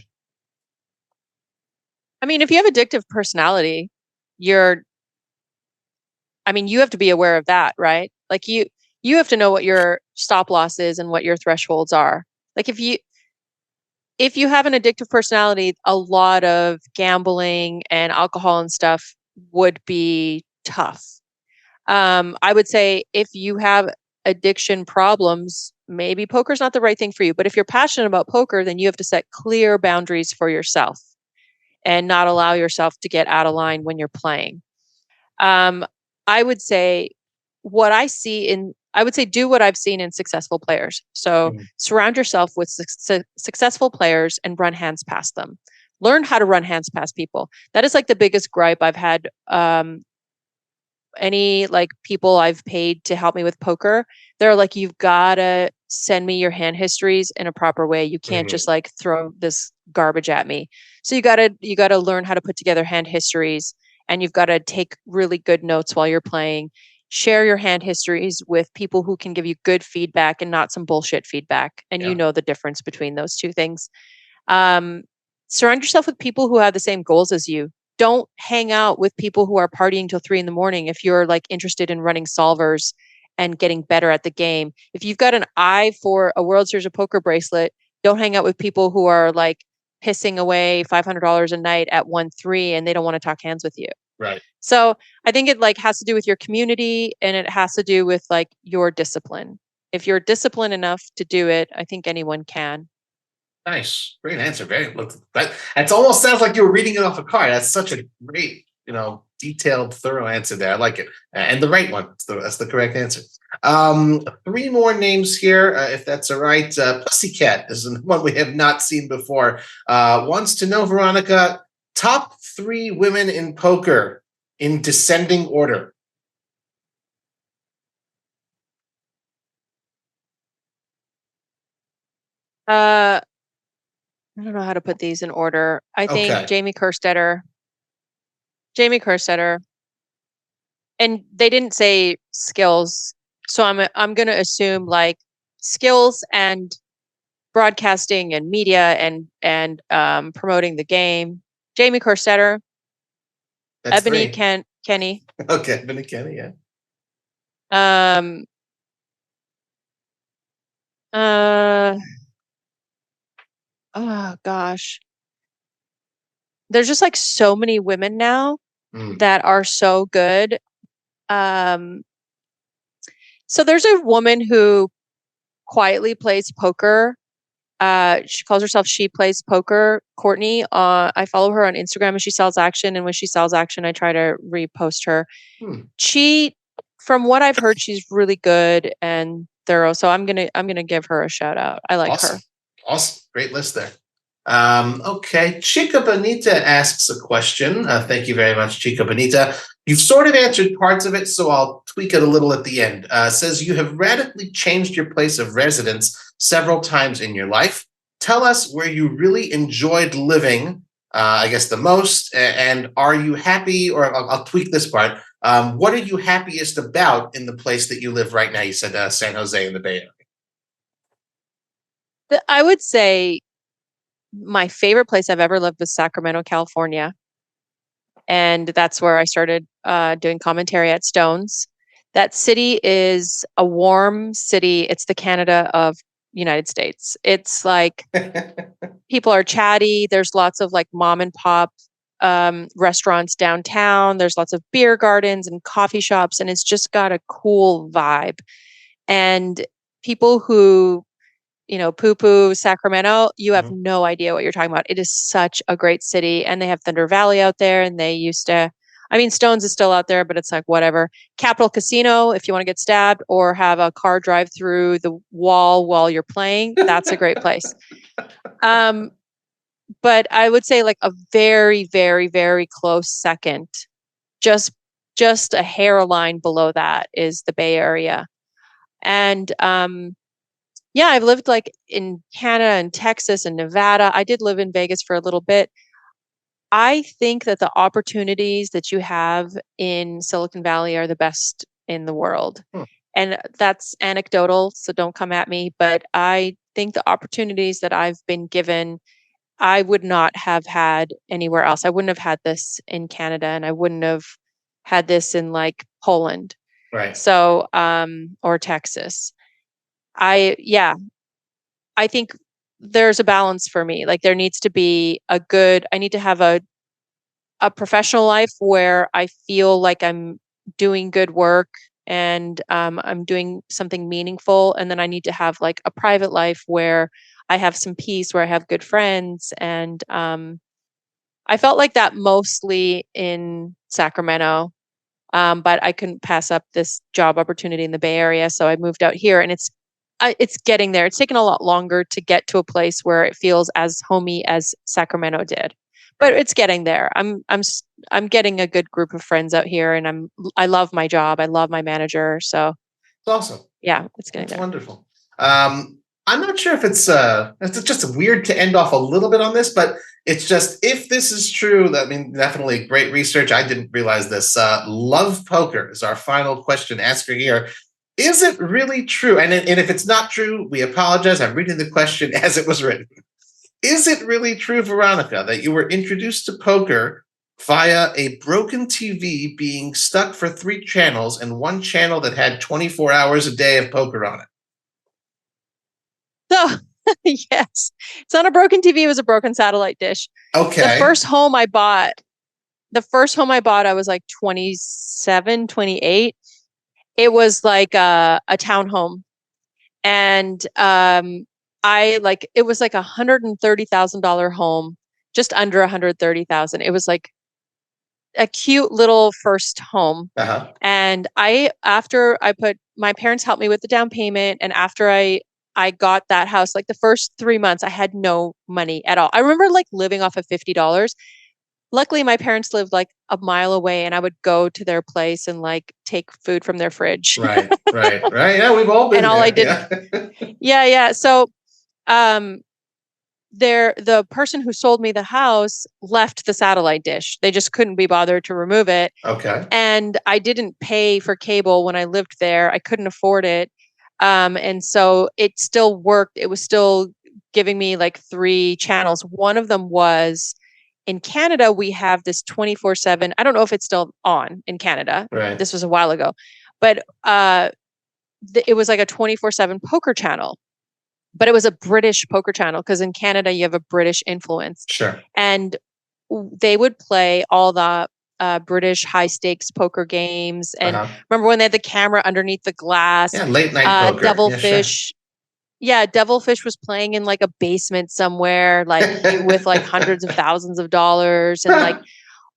If you have addictive personality, you have to be aware of that, right? You have to know what your stop loss is and what your thresholds are. Like if you have an addictive personality, a lot of gambling and alcohol and stuff would be tough. I would say if you have addiction problems, maybe poker's not the right thing for you. But if you're passionate about poker, then you have to set clear boundaries for yourself and not allow yourself to get out of line when you're playing. Um, I would say I would say do what I've seen in successful players. So surround yourself with successful players and run hands past them. Learn how to run hands past people. That is like the biggest gripe I've had. Any like people I've paid to help me with poker, they're like, you've got to send me your hand histories in a proper way. You can't just like throw this garbage at me. So you got to learn how to put together hand histories, and you've got to take really good notes while you're playing. Share your hand histories with people who can give you good feedback and not some bullshit feedback. And you know the difference between those two things. Um, Surround yourself with people who have the same goals as you. Don't hang out with people who are partying till 3 a.m. if you're like interested in running solvers and getting better at the game. If you've got an eye for a World Series of Poker bracelet, don't hang out with people who are like pissing away $500 a night at 1-3 and they don't want to talk hands with you. Right. So I think it like has to do with your community, and it has to do with like your discipline. If you're disciplined enough to do it, I think anyone can. Nice. Great answer. That's almost sounds like you were reading it off a card. That's such a great, detailed, thorough answer there. I like it. And the right one. That's the correct answer. Three more names here, if that's all right. Pussycat is one we have not seen before. Wants to know, Veronica, top 3 women in poker in descending order. I don't know how to put these in order. I think Okay. Jamie Kerstetter, and they didn't say skills, so I'm going to assume like skills and broadcasting and media and promoting the game. Jamie Kerstetter, That's Ebony 3. Kenny. Okay, Ebony Kenny, yeah. Um. Oh gosh, there's just like so many women now that are so good. Um. So there's a woman who quietly plays poker. She calls herself She Plays Poker. Courtney. I follow her on Instagram, and she sells action. And when she sells action, I try to repost her. She, from what I've heard, she's really good and thorough. So I'm gonna give her a shout out. I like her. Awesome. Great list there. Okay. Chica Bonita asks a question. Thank you very much, Chica Bonita. You've sort of answered parts of it, so I'll tweak it a little at the end. Says you have radically changed your place of residence several times in your life. Tell us where you really enjoyed living, I guess the most, and are you happy, or I'll tweak this part. What are you happiest about in the place that you live right now? You said San Jose in the Bay Area. I would say my favorite place I've ever lived was Sacramento, California. And that's where I started doing commentary at Stones. That city is a warm city. It's the Canada of United States. It's like people are chatty. There's lots of like mom and pop restaurants downtown. There's lots of beer gardens and coffee shops, and it's just got a cool vibe. And people who poo-poo Sacramento, you have no idea what you're talking about. It is such a great city, and they have Thunder Valley out there, and they used to, Stones is still out there, but it's like whatever. Capital Casino, if you want to get stabbed or have a car drive through the wall while you're playing, that's a great place. But I would say like a very, very, very close second, just a hairline below that is the Bay Area. And yeah, I've lived like in Canada and Texas and Nevada. I did live in Vegas for a little bit. I think that the opportunities that you have in Silicon Valley are the best in the world. And that's anecdotal, so don't come at me. But I think the opportunities that I've been given, I would not have had anywhere else. I wouldn't have had this in Canada, and I wouldn't have had this in like Poland. Right. So, or Texas. I think there's a balance for me. Like there needs to be I need to have a professional life where I feel like I'm doing good work and I'm doing something meaningful. And then I need to have like a private life where I have some peace, where I have good friends. And I felt like that mostly in Sacramento. But I couldn't pass up this job opportunity in the Bay Area. So I moved out here, and it's getting there. It's taken a lot longer to get to a place where it feels as homey as Sacramento did, but it's getting there. I'm getting a good group of friends out here, and I love my job. I love my manager. So It's awesome. yeah, it's getting That's there. wonderful. I'm not sure if it's just weird to end off a little bit on this, but it's just if this is true, I mean, definitely great research. I didn't realize this. Love poker is our final question asker here. Is it really true? And if it's not true, we apologize. I'm reading the question as it was written. Is it really true, Veronica, that you were introduced to poker via a broken TV being stuck for 3 channels and one channel that had 24 hours a day of poker on it? So yes, it's not a broken TV. It was a broken satellite dish. Okay. The first home I bought, I was like 27, 28. It was like a townhome. And it was like $130,000 home, just under 130,000. It was like a cute little first home. Uh-huh. And after my parents helped me with the down payment, and after I got that house, like the first 3 months, I had no money at all. I remember like living off of $50. Luckily, my parents lived like a mile away, and I would go to their place and like take food from their fridge. Right. Yeah, we've all been And all there. I did, Yeah. yeah. So, the person who sold me the house left the satellite dish. They just couldn't be bothered to remove it. Okay. And I didn't pay for cable when I lived there. I couldn't afford it. And so it still worked. It was still giving me like 3 channels. One of them was in Canada. We have this 24/7. I don't know if it's still on in Canada. Right. This was a while ago, but it was like a 24/7 poker channel. But it was a British poker channel because in Canada you have a British influence. Sure. And they would play all the British high stakes poker games. And remember when they had the camera underneath the glass? Yeah, late night poker. Devilfish. Yeah, Devilfish was playing in like a basement somewhere, like with like hundreds of thousands of dollars, and like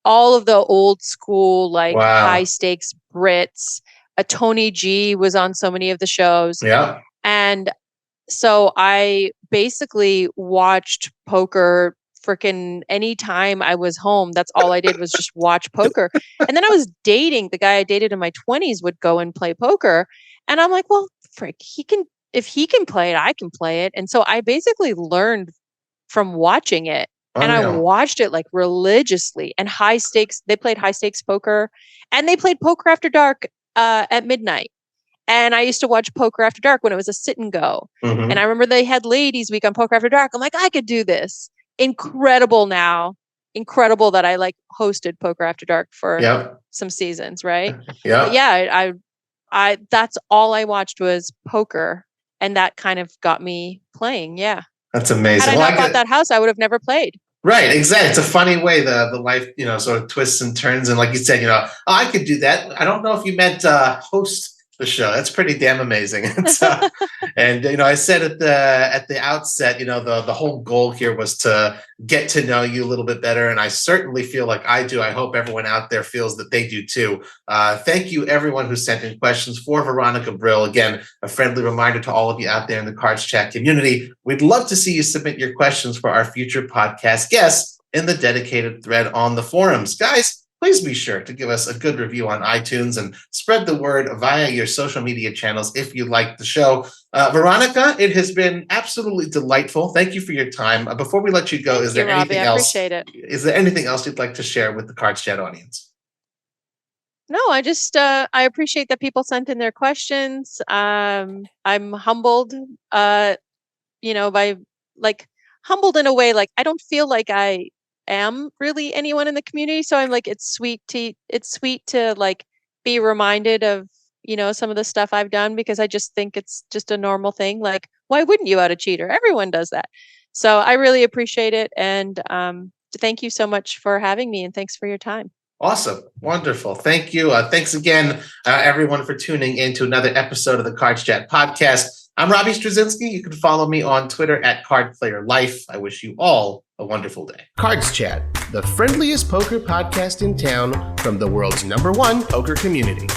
all of the old school, like high stakes Brits. Tony G was on so many of the shows. Yeah. And so I basically watched poker freaking anytime I was home. That's all I did was just watch poker. And then I was dating the guy I dated in my 20s would go and play poker. And I'm like, well, frick, if he can play it, I can play it. And so I basically learned from watching it. And I watched it like religiously. And they played high stakes poker, and they played poker after dark at midnight. And I used to watch Poker After Dark when it was a sit and go. Mm-hmm. And I remember they had ladies week on Poker After Dark. I'm like, I could do this. Incredible that I like hosted Poker After Dark for some seasons, right? Yeah. But yeah, I that's all I watched was poker, and that kind of got me playing. Yeah. That's amazing. Had I not bought that house, I would have never played. Right, exactly. It's a funny way the life, sort of twists and turns. And like you said, I could do that. I don't know if you meant host the show. That's pretty damn amazing. And I said at the outset, the whole goal here was to get to know you a little bit better, and I certainly feel like I do. I hope everyone out there feels that they do too. Thank you, everyone who sent in questions for Veronica Brill. Again, a friendly reminder to all of you out there in the Cards Chat community. We'd love to see you submit your questions for our future podcast guests in the dedicated thread on the forums, guys. Please be sure to give us a good review on iTunes and spread the word via your social media channels if you like the show. Veronica, it has been absolutely delightful. Thank you for your time. Before we let you go, is there anything else? I appreciate it. Is there anything else you'd like to share with the Cards Chat audience? No, I just I appreciate that people sent in their questions. I'm humbled, by humbled in a way, like I don't feel like I am really anyone in the community. So I'm like, it's sweet to like be reminded of, some of the stuff I've done, because I just think it's just a normal thing. Like why wouldn't you out a cheater? Everyone does that. So I really appreciate it. And thank you so much for having me, and thanks for your time. Awesome. Wonderful. Thank you. Thanks again, everyone, for tuning in to another episode of the CardsChat Podcast. I'm Robbie Straczynski. You can follow me on Twitter at CardPlayerLife. I wish you all a wonderful day. CardsChat, the friendliest poker podcast in town from the world's #1 poker community.